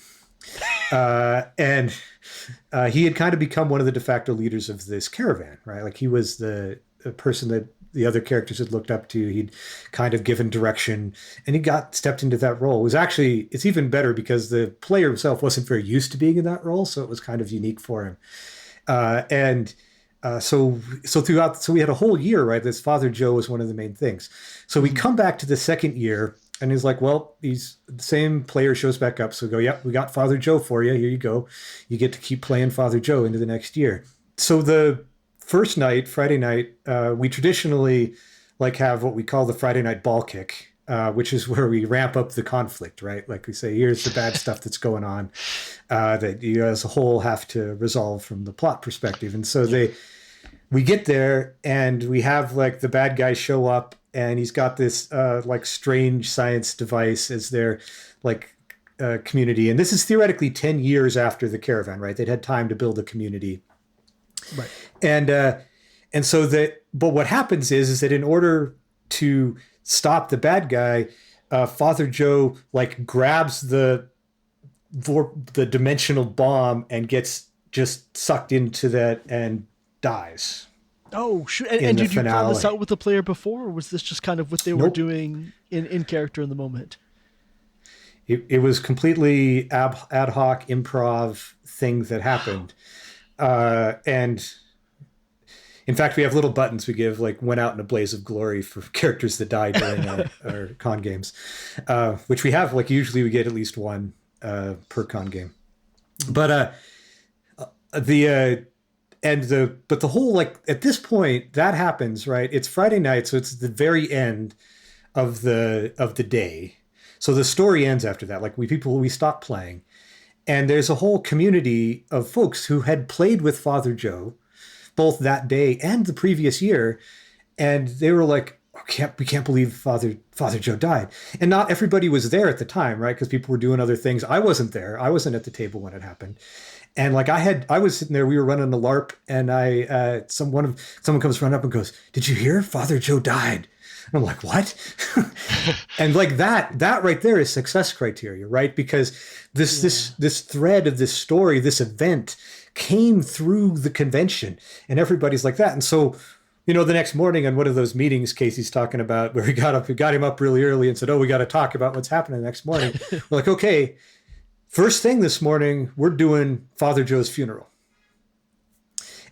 And he had kind of become one of the de facto leaders of this caravan, right? Like, he was the person that the other characters had looked up to. He'd kind of given direction, and he stepped into that role. It's even better because the player himself wasn't very used to being in that role, so it was kind of unique for him. So we had a whole year, right? This Father Joe was one of the main things. So we come back to the second year, and he's like, well, the same player shows back up. So we go, yep, we got Father Joe for you. Here you go. You get to keep playing Father Joe into the next year. So the first night, Friday night, we traditionally have what we call the Friday night ball kick, which is where we ramp up the conflict, right? Like we say, here's the bad stuff that's going on that you as a whole have to resolve from the plot perspective. And so we get there and we have the bad guy show up, and he's got this strange science device as their community. And this is theoretically 10 years after the caravan, right? They'd had time to build a community. Right. And so but what happens is that in order to stop the bad guy, Father Joe grabs the dimensional bomb and gets just sucked into that and dies. Oh, shoot. And did you plan this out with the player before, or was this just kind of what they were doing in character in the moment? It was completely ad hoc improv thing that happened. And in fact, we have little buttons we give, went out in a blaze of glory for characters that died during our con games, which we have, usually we get at least one per con game. But the whole, at this point that happens, right? It's Friday night, so it's the very end of the day. So the story ends after that. We stop playing, and there's a whole community of folks who had played with Father Joe both that day and the previous year, and they were like, we can't believe Father Joe died. And not everybody was there at the time, right? Because people were doing other things. I wasn't there. I wasn't at the table when it happened. And I was sitting there, we were running a LARP, and someone comes running up and goes, "Did you hear? Father Joe died." And I'm like, "What?" And that right there is success criteria, right? Because this thread of this story, this event came through the convention, and everybody's like that. And so, the next morning on one of those meetings Casey's talking about, where we got him up really early and said, "Oh, we got to talk about what's happening the next morning." We're like, "Okay, first thing this morning, we're doing Father Joe's funeral."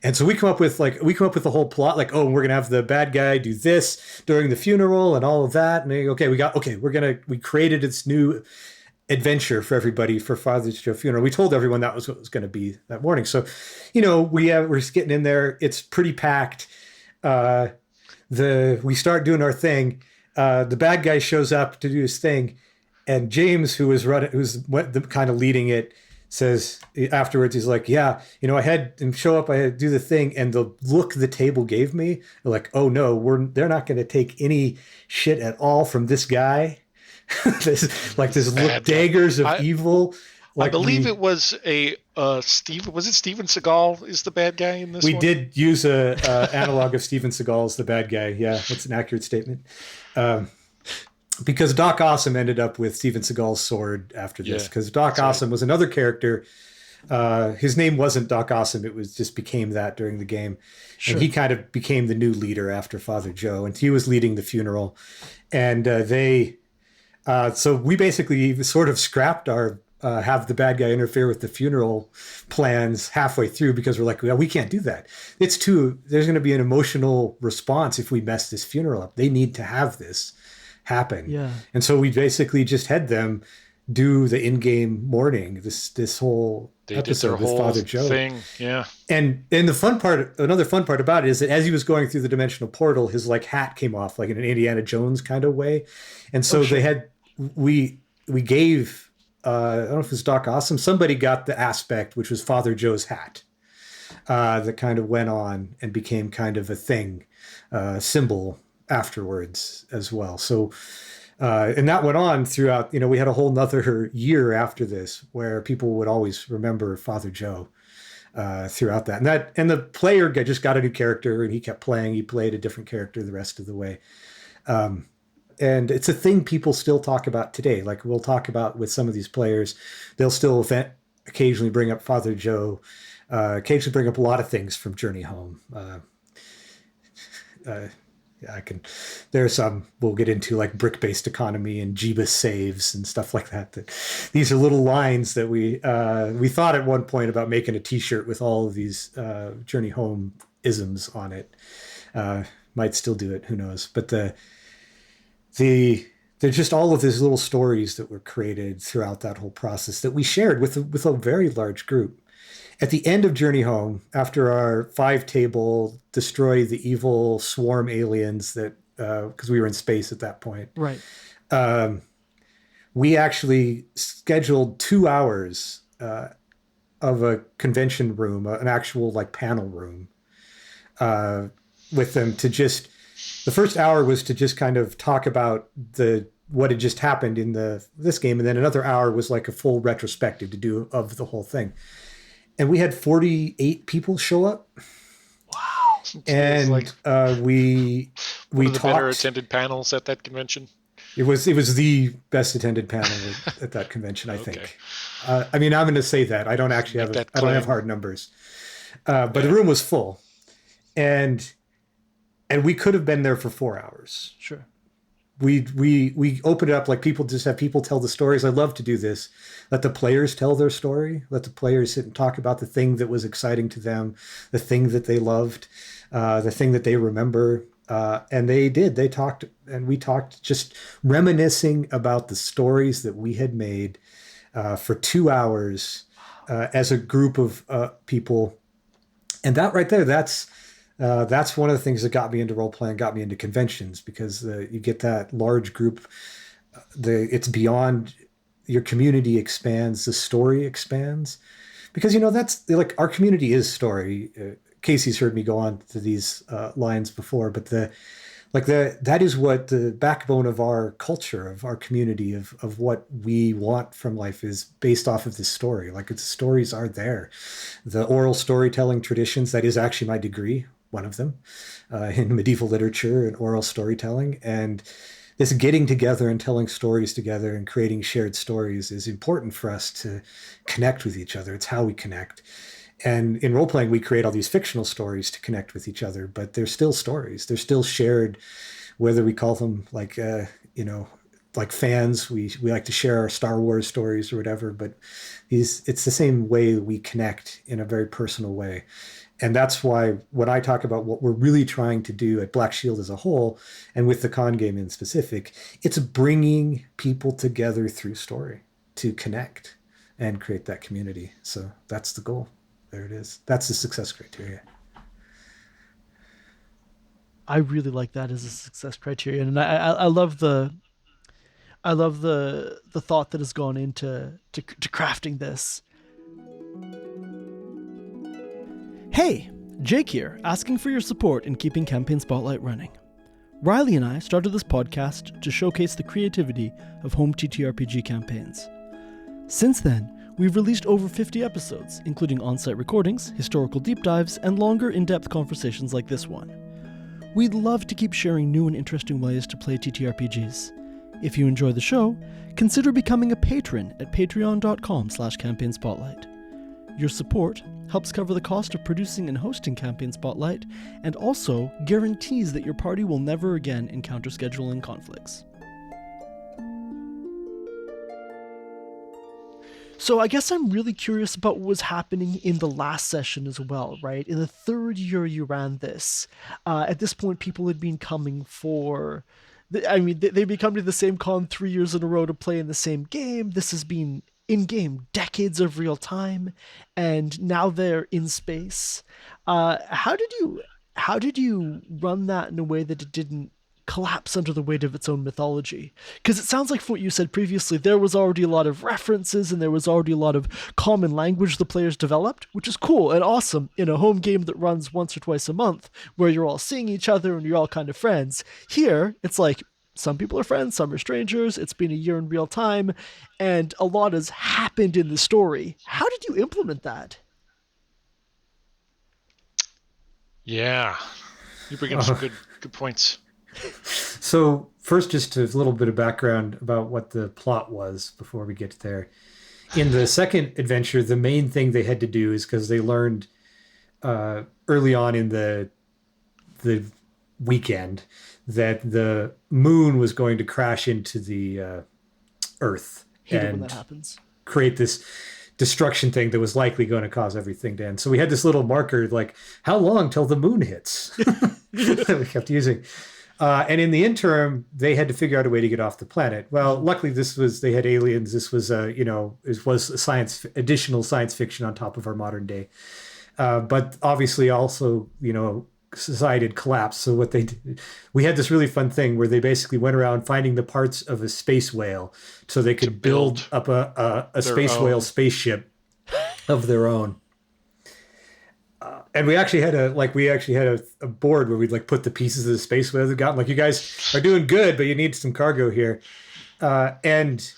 And so we come up with the whole plot, we're going to have the bad guy do this during the funeral and all of that. And we created this new adventure for everybody for Father Joe's funeral. We told everyone that was what was going to be that morning. So, we're just getting in there. It's pretty packed. We start doing our thing. The bad guy shows up to do his thing. And James, who's kind of leading it, says afterwards, he's like, "Yeah, I had him show up, I had to do the thing, and the look the table gave me, they're like, oh no, they're not going to take any shit at all from this guy." This look, daggers of evil. I believe it was a Steve. Was it Steven Seagal is the bad guy in this we one? did use a analog of Steven Seagal as the bad guy. Yeah, that's an accurate statement. Because Doc Awesome ended up with Steven Seagal's sword after this. Because Doc Awesome was another character. His name wasn't Doc Awesome. It was just became that during the game. Sure. And he kind of became the new leader after Father Joe. And he was leading the funeral. And so we basically sort of scrapped our have the bad guy interfere with the funeral plans halfway through because we're like, well, we can't do that. There's going to be an emotional response if we mess this funeral up. They need to have this happen. Yeah. And so we basically just had them do the in-game mourning, this whole episode with Father Joe thing. Yeah. And the fun part, another fun part about it is that as he was going through the dimensional portal, his like hat came off like in an Indiana Jones kind of way. And so we gave, I don't know if it was Doc Awesome, somebody got the aspect, which was Father Joe's hat, that kind of went on and became kind of a thing, symbol afterwards as well. So, and that went on throughout, we had a whole nother year after this where people would always remember Father Joe throughout that. And the player just got a new character and he kept playing. He played a different character the rest of the way. And it's a thing people still talk about today. Like we'll talk about with some of these players, they'll still occasionally bring up Father Joe, occasionally bring up a lot of things from Journey Home. There's some we'll get into like brick-based economy and Jeebus saves and stuff like that. These are little lines that we thought at one point about making a t-shirt with all of these Journey Home isms on it. Might still do it, who knows? But there's just all of these little stories that were created throughout that whole process that we shared with a very large group. At the end of Journey Home, after our 5-table destroy the evil swarm aliens that, because we were in space at that point. Right. We actually scheduled 2 hours of a convention room, an actual like panel room with them to just, the first hour was to just kind of talk about what had just happened in this game. And then another hour was like a full retrospective to do of the whole thing. And we had 48 people show up. Wow. And we talked. Better attended panels at that convention. It was the best attended panel at that convention, I think. I mean, I'm going to say that. I don't actually I don't have hard numbers. But the room was full. And we could have been there for 4 hours. Sure. We open it up like people tell the stories. I love to do this. Let the players tell their story. Let the players sit and talk about the thing that was exciting to them, the thing that they loved, the thing that they remember. And they did. They talked, and we talked, just reminiscing about the stories that we had made for 2 hours as a group of people. And that right there, that's one of the things that got me into role playing, got me into conventions, because you get that large group. It's beyond, your community expands, the story expands, because that's like our community is story. Casey's heard me go on to these lines before, but that is what the backbone of our culture, of our community, of what we want from life is based off of this story. Like its stories are there, the oral storytelling traditions. That is actually my degree. One of them in medieval literature and oral storytelling. And this getting together and telling stories together and creating shared stories is important for us to connect with each other. It's how we connect. And in role playing, we create all these fictional stories to connect with each other, but they're still stories. They're still shared, whether we call them like fans, we like to share our Star Wars stories or whatever, but it's the same way we connect in a very personal way. And that's why when I talk about what we're really trying to do at Black Shield as a whole, and with the con game in specific, it's bringing people together through story to connect and create that community. So that's the goal. There it is. That's the success criteria. I really like that as a success criterion, and I love the thought that has gone into crafting this. Hey, Jake here, asking for your support in keeping Campaign Spotlight running. Riley and I started this podcast to showcase the creativity of home TTRPG campaigns. Since then, We've released over 50 episodes, including on-site recordings, historical deep dives, and longer in-depth conversations like this one. We'd love to keep sharing new and interesting ways to play TTRPGs. If you enjoy the show, consider becoming a patron at patreon.com/campaignspotlight. Your support helps cover the cost of producing and hosting Campaign Spotlight, and also guarantees that your party will never again encounter scheduling conflicts. So I guess I'm really curious about what was happening in the last session as well, right? In the third year you ran this, at this point people had been coming for... they've been coming to the same con 3 years in a row to play in the same game. This has been in-game decades of real time, and now they're in space. How did you run that in a way that it didn't collapse under the weight of its own mythology? Because it sounds like from what you said previously, there was already a lot of references and there was already a lot of common language the players developed, which is cool and awesome in a home game that runs once or twice a month, where you're all seeing each other and you're all kind of friends. Here, it's like, some people are friends, some are strangers, it's been a year in real time, and a lot has happened in the story. How did you implement that? Yeah. You bring up some good points. So first, just a little bit of background about what the plot was before we get there. In the second adventure, the main thing they had to do is because they learned early on in the weekend that the moon was going to crash into the Earth When that happens. create this destruction thing that was likely going to cause everything to end. So we had this little marker, like, how long till the moon hits? that we kept using. And in the interim, they had to figure out a way to get off the planet. Well, luckily, they had aliens. This was, it was additional science fiction on top of our modern day. But obviously also, society had collapsed. So what they did, we had this really fun thing where they basically went around finding the parts of a space whale so they could build up a space whale spaceship of their own. And we actually had a board where we'd put the pieces of the space whale they've gotten. You guys are doing good, but you need some cargo here. And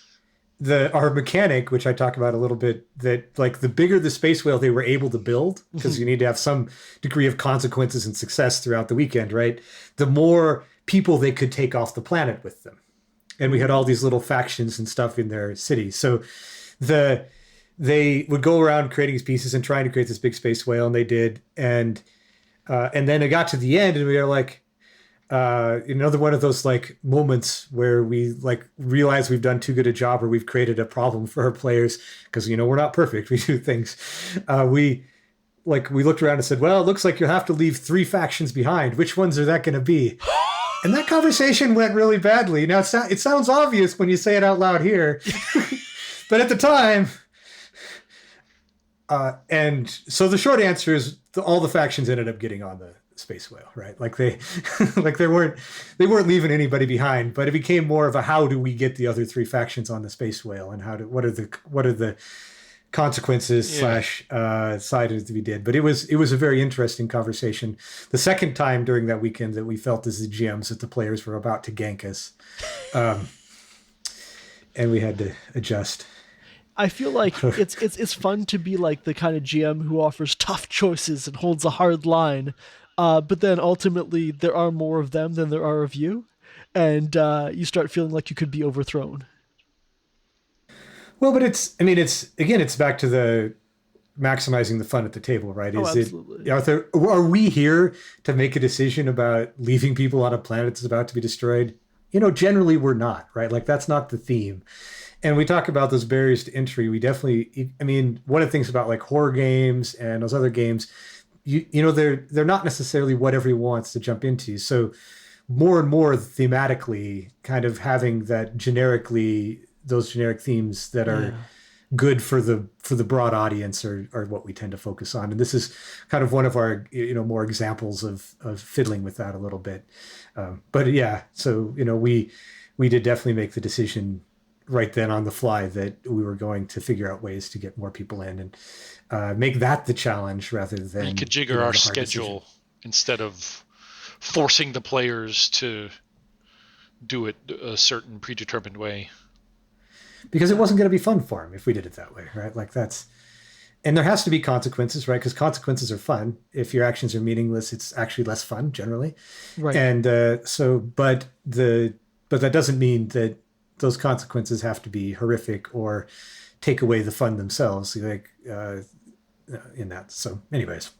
our mechanic, which I talk about a little bit, that the bigger the space whale they were able to build, because you need to have some degree of consequences and success throughout the weekend, right? The more people they could take off the planet with them. And we had all these little factions and stuff in their city. So they would go around creating these pieces and trying to create this big space whale, and they did. And then it got to the end, and we were like, another one of those moments where we realize we've done too good a job, or we've created a problem for our players, because we're not perfect. We do things. We looked around and said, well, it looks like you'll have to leave 3 factions behind. Which ones are that going to be? And that conversation went really badly. Now it sounds obvious when you say it out loud here, but at the time. And so the short answer is all the factions ended up getting on the space whale, right? They weren't leaving anybody behind, but it became more of a, how do we get the other 3 factions on the space whale, and what are the consequences / side that we did. But it was a very interesting conversation. The second time during that weekend that we felt as the GMs that the players were about to gank us. And we had to adjust. I feel like it's fun to be the kind of GM who offers tough choices and holds a hard line, but then ultimately there are more of them than there are of you, and you start feeling like you could be overthrown. Well, but it's back to the maximizing the fun at the table, right? Absolutely. Are we here to make a decision about leaving people on a planet that's about to be destroyed? Generally we're not, right? That's not the theme. And we talk about those barriers to entry. We definitely, one of the things about horror games and those other games, they're not necessarily what everyone wants to jump into. So more and more thematically, kind of having those generic themes that are good for the broad audience are what we tend to focus on. And this is kind of one of our more examples of fiddling with that a little bit. But yeah, so we did definitely make the decision right then on the fly that we were going to figure out ways to get more people in and make that the challenge rather than reconfigure our schedule instead of forcing the players to do it a certain predetermined way. because it wasn't going to be fun for him if we did it that way, right? Like that's, and there has to be consequences, right? Because consequences are fun. If your actions are meaningless, it's actually less fun generally. Right. And but that doesn't mean that those consequences have to be horrific or take away the fun themselves. Like in that. So, anyways,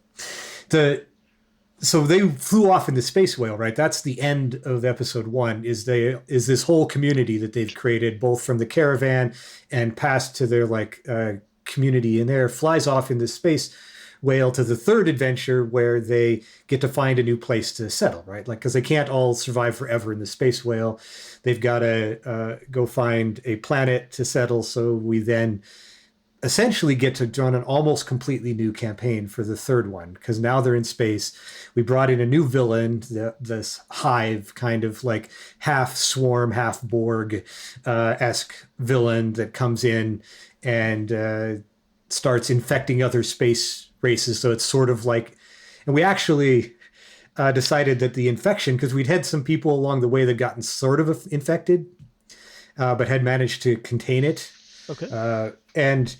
so they flew off into Space Whale, right? That's the end of episode 1. Is this whole community that they've created, both from the caravan and past to their community in there, flies off in the Space Whale to the third adventure where they get to find a new place to settle, right? Like, because they can't all survive forever in the Space Whale. They've got to go find a planet to settle. So we then essentially get to run an almost completely new campaign for the third one, because now they're in space. We brought in a new villain, this hive, kind of like half swarm, half Borg esque villain that comes in and starts infecting other space races. So it's sort of like, and we actually decided that the infection, because we'd had some people along the way that gotten sort of infected, but had managed to contain it. Okay. And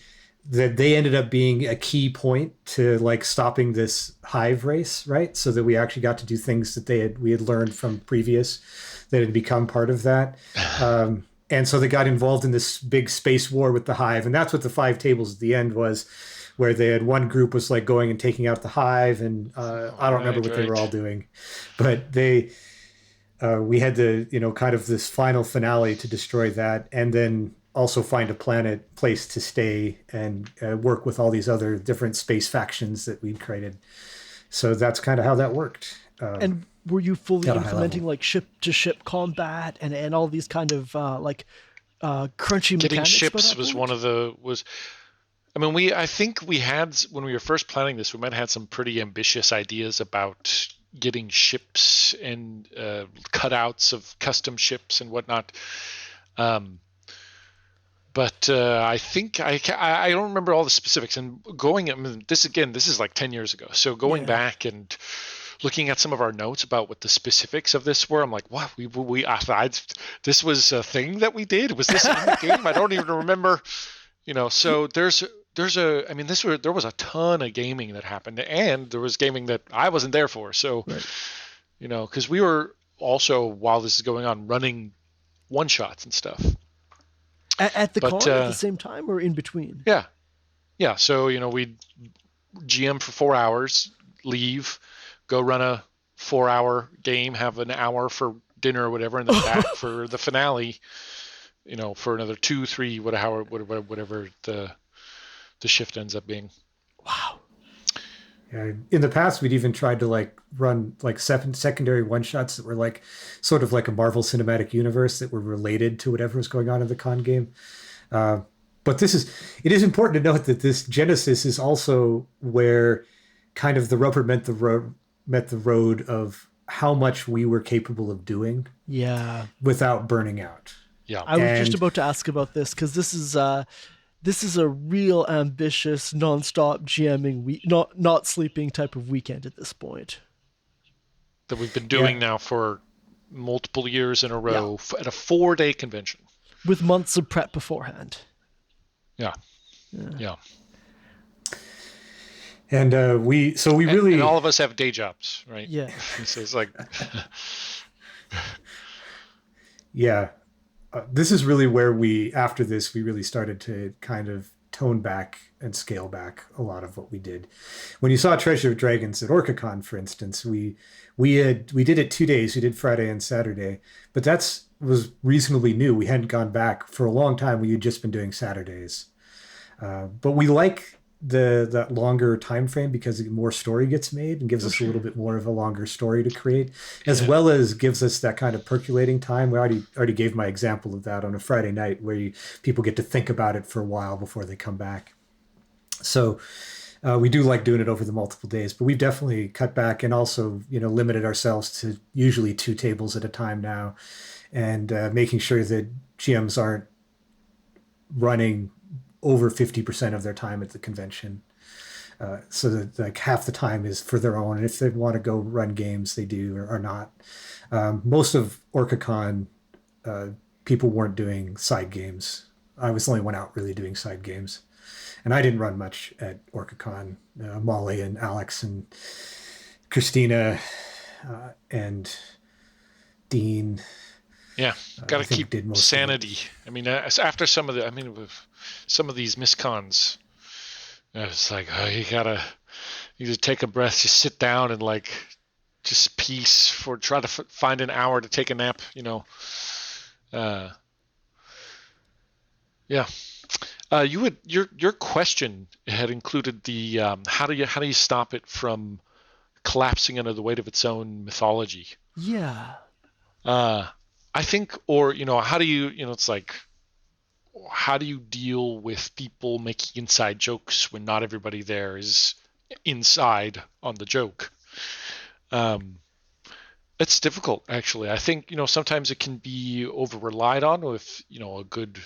that they ended up being a key point to like stopping this hive race, right? So that we actually got to do things that we had learned from previous that had become part of that. And so they got involved in this big space war with the hive. And that's what the 5 tables at the end was, where they had one group was like going and taking out the hive. And I don't remember what they were all doing, but we had the, kind of this final finale to destroy that. And then also find a place to stay and work with all these other different space factions that we'd created. So that's kind of how that worked. And were you fully implementing like ship to ship combat and all these kind of crunchy mechanics? Getting ships was one of the I think we had, when we were first planning this, we might have had some pretty ambitious ideas about getting ships and cutouts of custom ships and whatnot. But I think I don't remember all the specifics. And this is like 10 years ago. So going back and looking at some of our notes about what the specifics of this were, I'm like, what? This was a thing that we did? Was this in the game? I don't even remember. So there was a ton of gaming that happened, and there was gaming that I wasn't there for. So, because we were also, while this is going on, running one-shots and stuff. At the con at the same time or in between? Yeah. So, we'd GM for 4 hours, leave, go run a 4-hour game, have an hour for dinner or whatever, and then back for the finale, for another 2, 3, whatever the shift ends up being. Wow. Yeah, in the past, we'd even tried to run 7 secondary one-shots that were sort of like a Marvel Cinematic Universe that were related to whatever was going on in the con game. But it is important to note that this Genesis is also where kind of the rubber met the road of how much we were capable of doing. Yeah. Without burning out. Yeah. I was just about to ask about this, because this is a real ambitious, nonstop GMing not sleeping type of weekend at this point. That we've been doing now for multiple years in a row at a 4-day convention. With months of prep beforehand. Yeah. And and all of us have day jobs, right? Yeah. So it's like, yeah. This is really where after this, we really started to kind of tone back and scale back a lot of what we did. When you saw Treasure of Dragons at OrcaCon, for instance, we did it 2 days. We did Friday and Saturday, but was reasonably new. We hadn't gone back for a long time. We had just been doing Saturdays, but we like that longer time frame because more story gets made and gives us a little bit more of a longer story to create, as well as gives us that kind of percolating time. We already gave my example of that on a Friday night where people get to think about it for a while before they come back. So we do like doing it over the multiple days, but we've definitely cut back and also limited ourselves to usually 2 tables at a time now, and making sure that GMs aren't running over 50% of their time at the convention, so that half the time is for their own, and if they want to go run games, they do or not. Most of OrcaCon, people weren't doing side games I was the only one out really doing side games. And I didn't run much at OrcaCon. Molly and Alex and Christina and Dean. Yeah, got to keep did most sanity. I mean, after some of with some of these miscons, it's like, oh, you just take a breath, just sit down and like just peace for try to find an hour to take a nap. Yeah. Your question had included the how do you stop it from collapsing under the weight of its own mythology? Yeah. I think, or how do you it's like, how do you deal with people making inside jokes when not everybody there is inside on the joke? It's difficult, actually. I think sometimes it can be over relied on with a good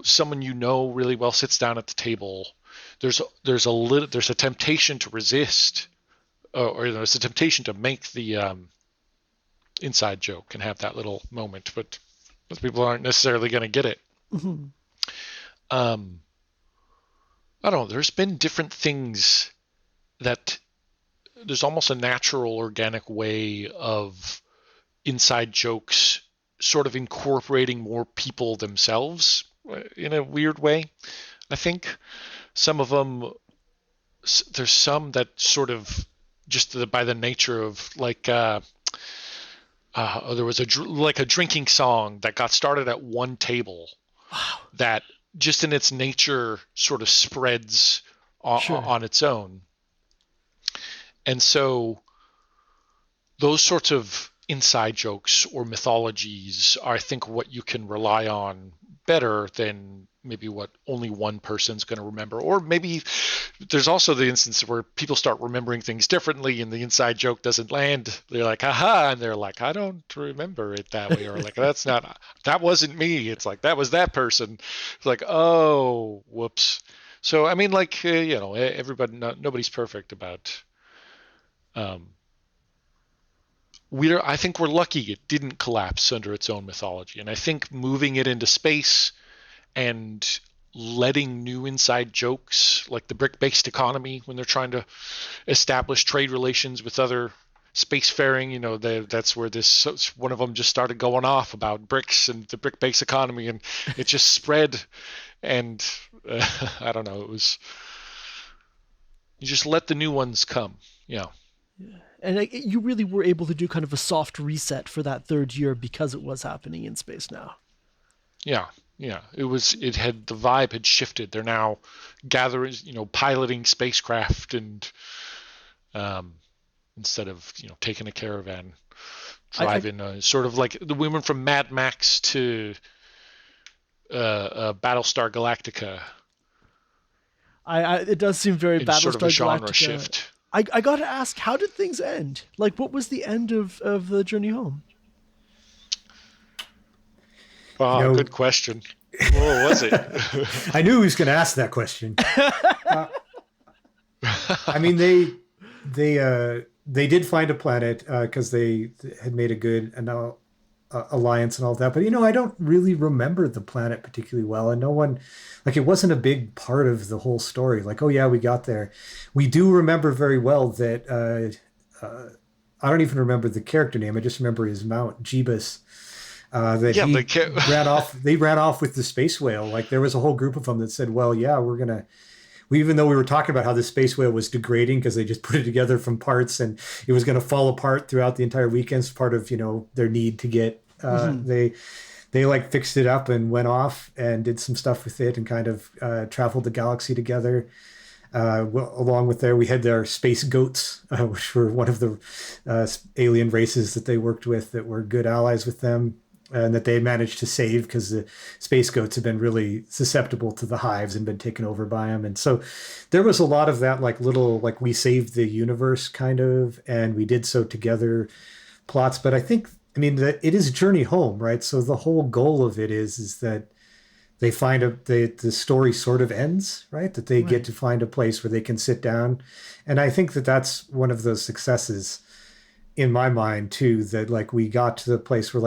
someone really well sits down at the table. There's a temptation to resist, or there's a temptation to make the inside joke and have that little moment, but most people aren't necessarily going to get it. Mm-hmm. I don't know. There's been different things that there's almost a natural, organic way of inside jokes sort of incorporating more people themselves in a weird way. I think some of them, there's some that sort of just by the nature of like, there was a drinking song that got started at one table. Wow. That just in its nature sort of spreads on its own. And so those sorts of inside jokes or mythologies are, I think, what you can rely on better than maybe what only one person's going to remember. Or maybe there's also the instance where people start remembering things differently and the inside joke doesn't land. They're like, haha, and they're like, I don't remember it that way. Or like, that wasn't me. It's like, that was that person. It's like, oh, whoops. So, I mean, like, everybody, nobody's perfect about I think we're lucky it didn't collapse under its own mythology. And I think moving it into space and letting new inside jokes, like the brick-based economy, when they're trying to establish trade relations with other spacefaring, that's where one of them just started going off about bricks and the brick-based economy, and it just spread. And I don't know, you just let the new ones come. Yeah. And you really were able to do kind of a soft reset for that third year because it was happening in space now. Yeah. The vibe had shifted. They're now gathering, piloting spacecraft and instead of, taking a caravan, driving sort of like the women from Mad Max to Battlestar Galactica. It does seem very Battlestar sort of a genre Galactica. Shift. I got to ask, how did things end? Like, what was the end of the journey home? Oh, good question. What was it? I knew he was going to ask that question. I mean, they did find a planet because they had made a good alliance and all that. But, I don't really remember the planet particularly well. And no one, it wasn't a big part of the whole story. Like, oh, yeah, we got there. We do remember very well that I don't even remember the character name. I just remember his mount, Jeebus. Ran off. They ran off with the space whale. Like, there was a whole group of them that said, well, yeah, even though we were talking about how the space whale was degrading because they just put it together from parts and it was going to fall apart throughout the entire weekend as part of, their need to get, they fixed it up and went off and did some stuff with it and kind of traveled the galaxy together. Along with we had their space goats, which were one of the alien races that they worked with that were good allies with them. And that they managed to save because the space goats have been really susceptible to the hives and been taken over by them. And so there was a lot of that we saved the universe kind of, and we did so together plots. But I think, that it is a journey home, right? So the whole goal of it is that they find the story sort of ends, right? That they get to find a place where they can sit down. And I think that that's one of those successes in my mind too, that we got to the place where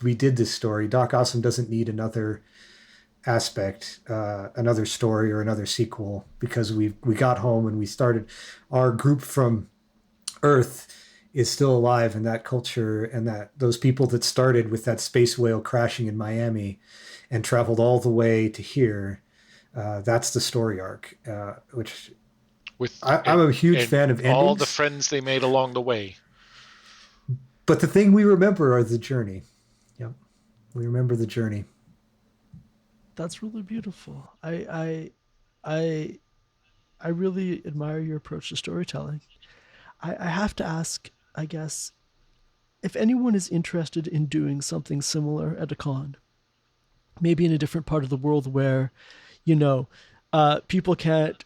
we did this story. Doc Awesome doesn't need another aspect, another story or another sequel, because we got home and we started. Our group from Earth is still alive, and that culture and that those people that started with that space whale crashing in Miami and traveled all the way to here. That's the story arc, which I'm a huge fan of endings. All the friends they made along the way. But the thing we remember are the journey. Yep, we remember the journey. That's really beautiful. I really admire your approach to storytelling. I have to ask, I guess, if anyone is interested in doing something similar at a con, maybe in a different part of the world where, people can't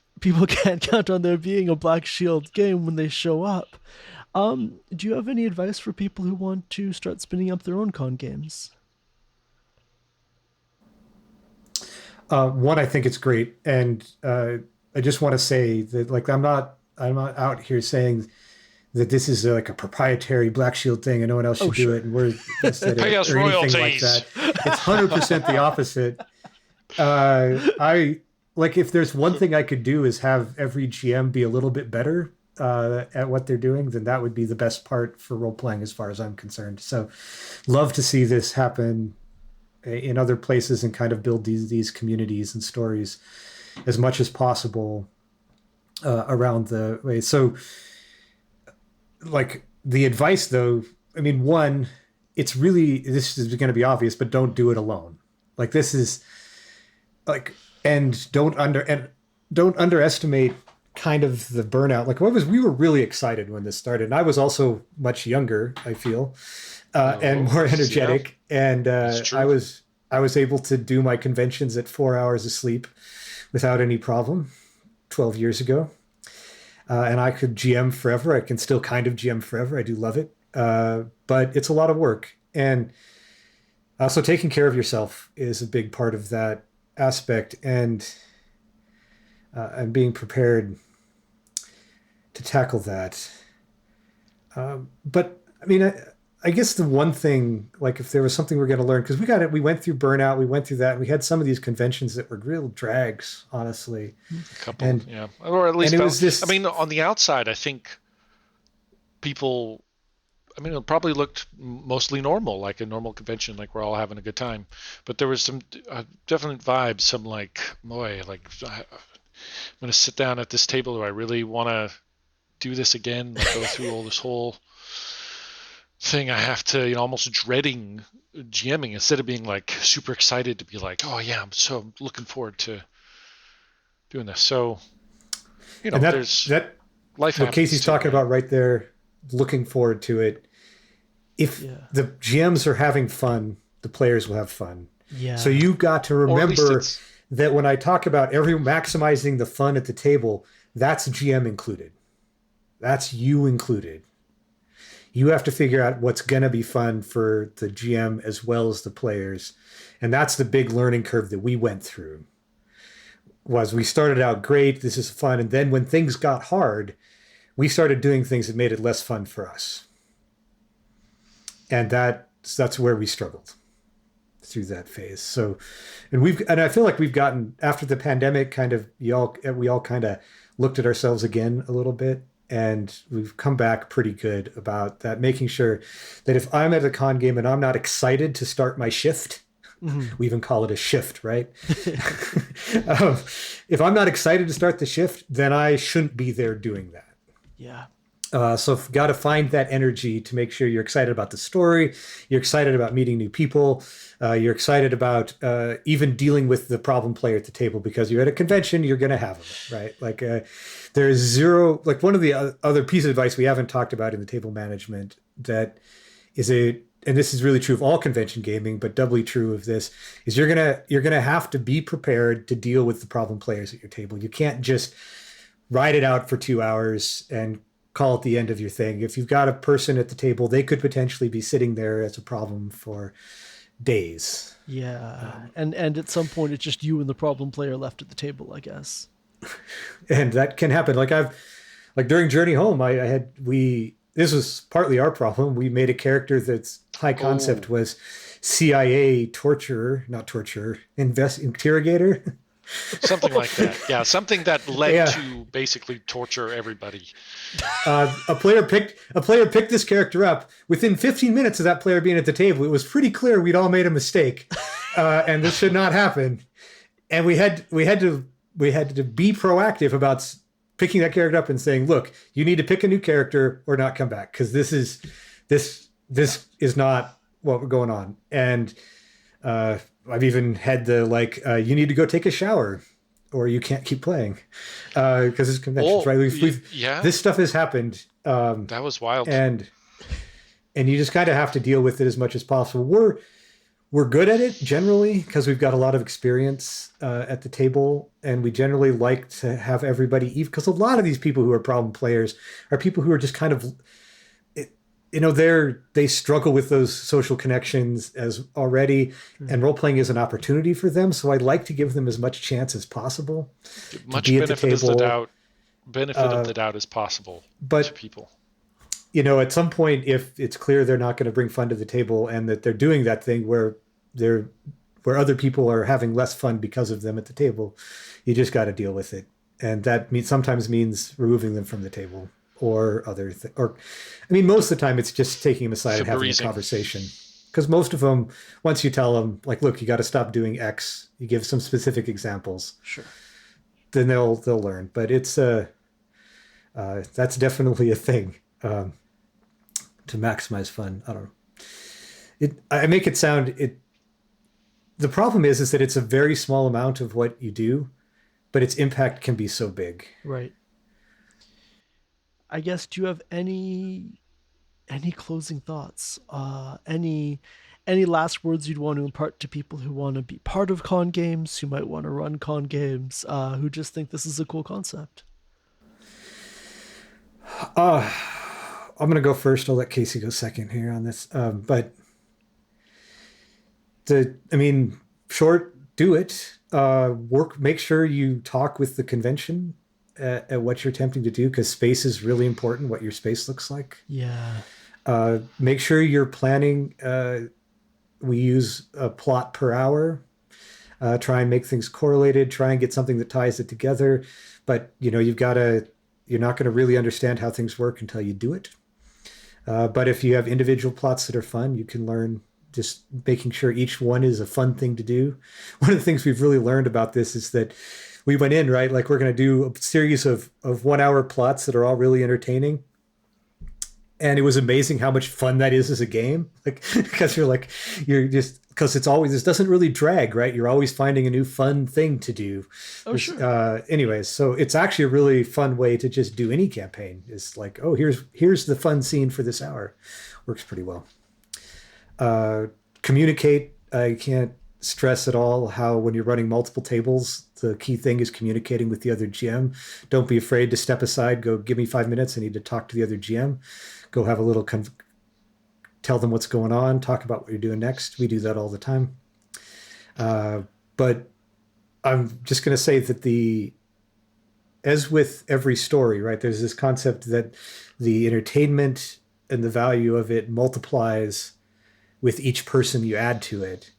count on there being a Black Shield game when they show up. Do you have any advice for people who want to start spinning up their own con games? One, I think it's great, and I just want to say that, like, I'm not out here saying that this is like a proprietary Black Shield thing and no one else should do it, and we're best at Pay it, us or anything royalties. like that. It's 100% the opposite. I like, if there's one thing I could do is have every GM be a little bit better at what they're doing, then that would be the best part for role playing, as far as I'm concerned. So, love to see this happen in other places and kind of build these communities and stories as much as possible around the way. So, like, the advice, though, I mean, one, this is going to be obvious, but don't do it alone. Like, this is like, and don't underestimate kind of the burnout. Like, we were really excited when this started, and I was also much younger, I feel, and more energetic. Yeah. And I was able to do my conventions at 4 hours of sleep without any problem 12 years ago. And I could GM forever. I can still kind of GM forever. I do love it. But it's a lot of work. And also taking care of yourself is a big part of that aspect, and being prepared to tackle that. But I mean, I guess the one thing, like, if there was something we're going to learn, because we went through burnout, we went through that, and we had some of these conventions that were real drags, honestly. A couple, yeah. Or at least, I mean, on the outside, I think people, I mean, it probably looked mostly normal, like a normal convention, like we're all having a good time. But there was some definite vibes, some like, boy, like, I'm going to sit down at this table. Do I really want to do this again? Like, go through all this whole thing. I have to, almost dreading GMing instead of being like super excited to be like, oh yeah, I'm so looking forward to doing this. So, and there's that life. What Casey's talking about right there, looking forward to it. If the GMs are having fun, the players will have fun. Yeah. So you've got to remember that when I talk about maximizing the fun at the table, that's GM included. That's you included. You have to figure out what's going to be fun for the GM as well as the players. And that's the big learning curve that we went through. Was we started out great, this is fun, and then when things got hard, we started doing things that made it less fun for us. And that's where we struggled through that phase. So, and I feel like we've gotten, after the pandemic, kind of, we all kind of looked at ourselves again a little bit. And we've come back pretty good about that, making sure that if I'm at a con game and I'm not excited to start my shift, we even call it a shift, right? If I'm not excited to start the shift, then I shouldn't be there doing that. Yeah. So you've got to find that energy to make sure you're excited about the story, you're excited about meeting new people, you're excited about even dealing with the problem player at the table, because you're at a convention, you're going to have them, right? Like there's zero, like one of the other piece of advice we haven't talked about in the table management that is and this is really true of all convention gaming, but doubly true of this, is you're gonna have to be prepared to deal with the problem players at your table. You can't just ride it out for 2 hours and call it the end of your thing. If you've got a person at the table, they could potentially be sitting there as a problem for days. Yeah. And at some point it's just you and the problem player left at the table, I guess. And that can happen. Like during Journey Home, this was partly our problem. We made a character that's high concept was CIA torturer, not torturer, interrogator. Something like that. Yeah, something that led Yeah. to basically torture everybody. A player picked this character up. Within 15 minutes of that player being at the table, it was pretty clear we'd all made a mistake, and this should not happen. And we had to be proactive about picking that character up and saying, "Look, you need to pick a new character or not come back, because this is not what we're going on." And I've even had the you need to go take a shower, or you can't keep playing, because it's conventions, right? This stuff has happened. That was wild. And you just kind of have to deal with it as much as possible. We're good at it generally because we've got a lot of experience at the table, and we generally like to have everybody even, because a lot of these people who are problem players are people who are just kind of, they struggle with those social connections as already, and role playing is an opportunity for them. So I like to give them as much chance as possible. Much benefit of the doubt as possible to people. At some point, if it's clear they're not going to bring fun to the table, and that they're doing that thing where other people are having less fun because of them at the table, you just got to deal with it. And that sometimes means removing them from the table, or most of the time it's just taking them aside and having a conversation. Because most of them, once you tell them, like, look, you got to stop doing X, you give some specific examples. Sure. Then they'll learn. But it's that's definitely a thing. To maximize fun. I don't know. I make it sound the problem is that it's a very small amount of what you do, but its impact can be so big. Right. I guess, do you have any closing thoughts? Any last words you'd want to impart to people who want to be part of con games, who might want to run con games, who just think this is a cool concept? I'm going to go first. I'll let Casey go second here on this. Short, do it. Make sure you talk with the convention at what you're attempting to do, because space is really important, what your space looks like. Yeah. Make sure you're planning. We use a plot per hour. Try and make things correlated. Try and get something that ties it together. But, you're not going to really understand how things work until you do it. But if you have individual plots that are fun, you can learn just making sure each one is a fun thing to do. One of the things we've really learned about this is that we went in, right? Like, we're going to do a series of 1 hour plots that are all really entertaining. And it was amazing how much fun that is as a game. Like, because because it's always, this doesn't really drag, right? You're always finding a new fun thing to do. Oh, sure. Anyways, so it's actually a really fun way to just do any campaign. It's like, oh, here's the fun scene for this hour. Works pretty well. Communicate. I can't stress at all how, when you're running multiple tables, the key thing is communicating with the other GM. Don't be afraid to step aside. Go, give me 5 minutes. I need to talk to the other GM. Go have a little tell them what's going on, talk about what you're doing next. We do that all the time. But I'm just going to say that as with every story, right, there's this concept that the entertainment and the value of it multiplies with each person you add to it.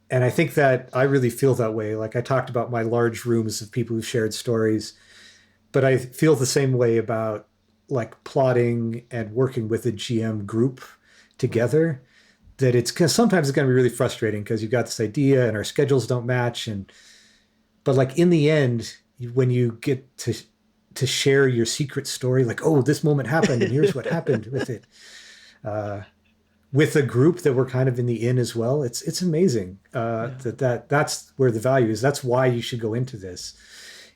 And I think that I really feel that way. Like, I talked about my large rooms of people who've shared stories, but I feel the same way about, like, plotting and working with a GM group together, that sometimes it's going to be really frustrating because you've got this idea and our schedules don't match. But like, in the end, when you get to share your secret story, like, oh, this moment happened and here's what happened with it, with a group that we're kind of in the in as well, it's amazing. That's where the value is. That's why you should go into this,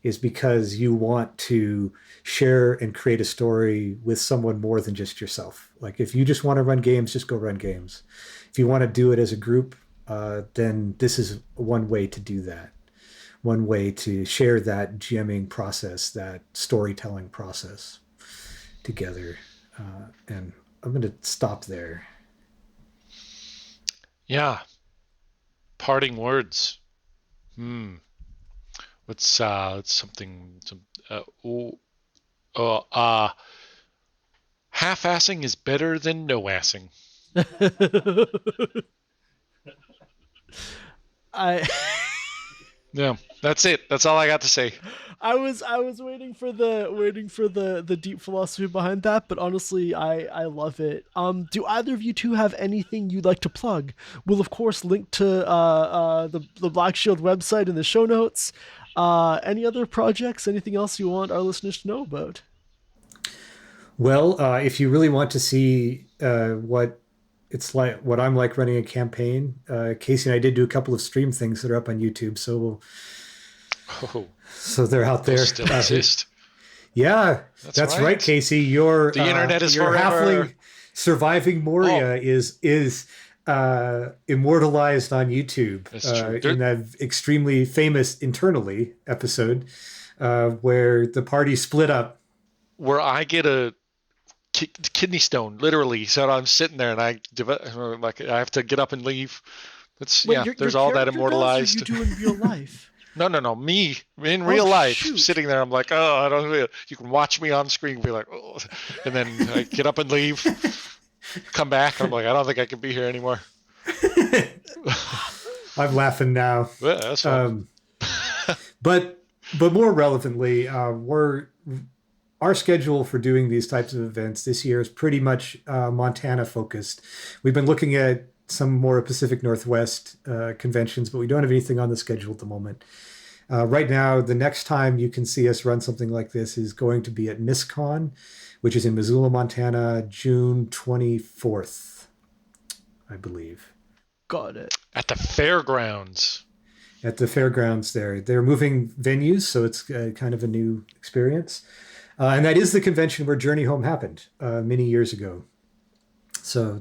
is because you want to share and create a story with someone more than just yourself. Like, if you just want to run games, just go run games. If you want to do it as a group, then this is one way to do that. One way to share that GMing process, that storytelling process together. And I'm going to stop there. Yeah. Parting words. What's something? Half-assing is better than no-assing. Yeah, that's it. That's all I got to say. I was waiting for the deep philosophy behind that, but honestly, I love it. Do either of you two have anything you'd like to plug? We'll of course link to the Black Shield website in the show notes. Any other projects? Anything else you want our listeners to know about? Well, if you really want to see what it's like, what I'm like running a campaign, Casey and I did do a couple of stream things that are up on YouTube, Oh, so they're out there. those still exist. Yeah, that's right, Casey. Your The internet is your forever. halfling surviving Moria is immortalized on YouTube That's true. in that extremely famous internally episode where the party split up. Where I get a kidney stone, literally. So I'm sitting there and I have to get up and leave. That's Wait, there's your all that character immortalized. does, or you do in real life? No, me in real life, shoot. sitting there. I'm like, oh, I don't know. You can watch me on screen, be like, oh, and then I get up and leave, come back. I'm like, I don't think I can be here anymore. I'm laughing now. Yeah, that's fine. But more relevantly, our schedule for doing these types of events this year is pretty much Montana focused. We've been looking at some more Pacific Northwest conventions, but we don't have anything on the schedule at the moment. Right now, the next time you can see us run something like this is going to be at MissCon, which is in Missoula, Montana, June 24th, I believe. Got it. At the fairgrounds. At the fairgrounds there. They're moving venues, so it's kind of a new experience. And that is the convention where Journey Home happened many years ago. So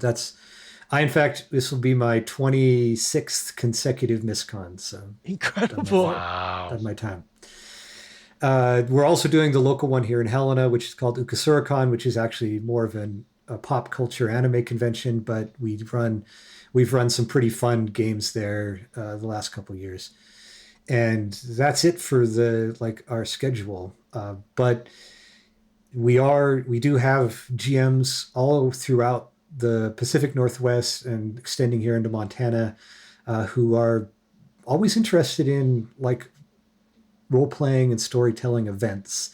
in fact, this will be my 26th consecutive MissCon. So Incredible. Wow. At my time. We're also doing the local one here in Helena, which is called UkaSuraCon, which is actually more of a pop culture anime convention, but we've run some pretty fun games there the last couple of years. And that's it for our schedule. But we do have GMs all throughout the Pacific Northwest and extending here into Montana who are always interested in role-playing and storytelling events,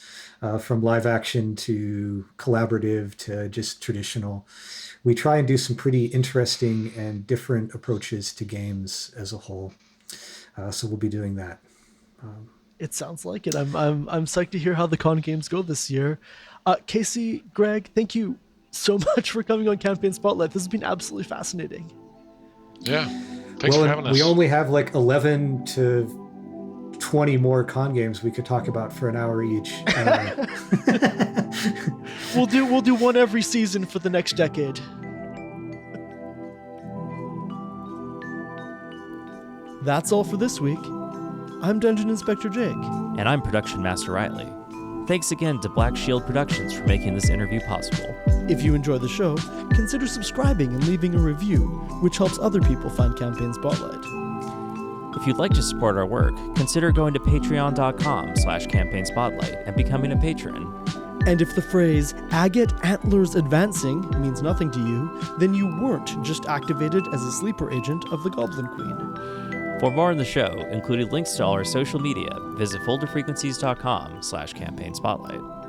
from live action to collaborative to just traditional. We try and do some pretty interesting and different approaches to games as a whole. So we'll be doing that. It sounds like it. I'm psyched to hear how the con games go this year. Casey, Greg, thank you so much for coming on Campaign Spotlight. This has been absolutely fascinating. Yeah. Thanks for having us. We only have 11 to 20 more con games we could talk about for an hour each. We'll do one every season for the next decade. That's all for this week. I'm Dungeon Inspector Jake. And I'm Production Master Riley. Thanks again to Black Shield Productions for making this interview possible. If you enjoy the show, consider subscribing and leaving a review, which helps other people find Campaign Spotlight. If you'd like to support our work, consider going to patreon.com/campaignspotlight and becoming a patron. And if the phrase agate antlers advancing means nothing to you, then you weren't just activated as a sleeper agent of the Goblin Queen. For more on the show, including links to all our social media, visit folderfrequencies.com/campaignspotlight.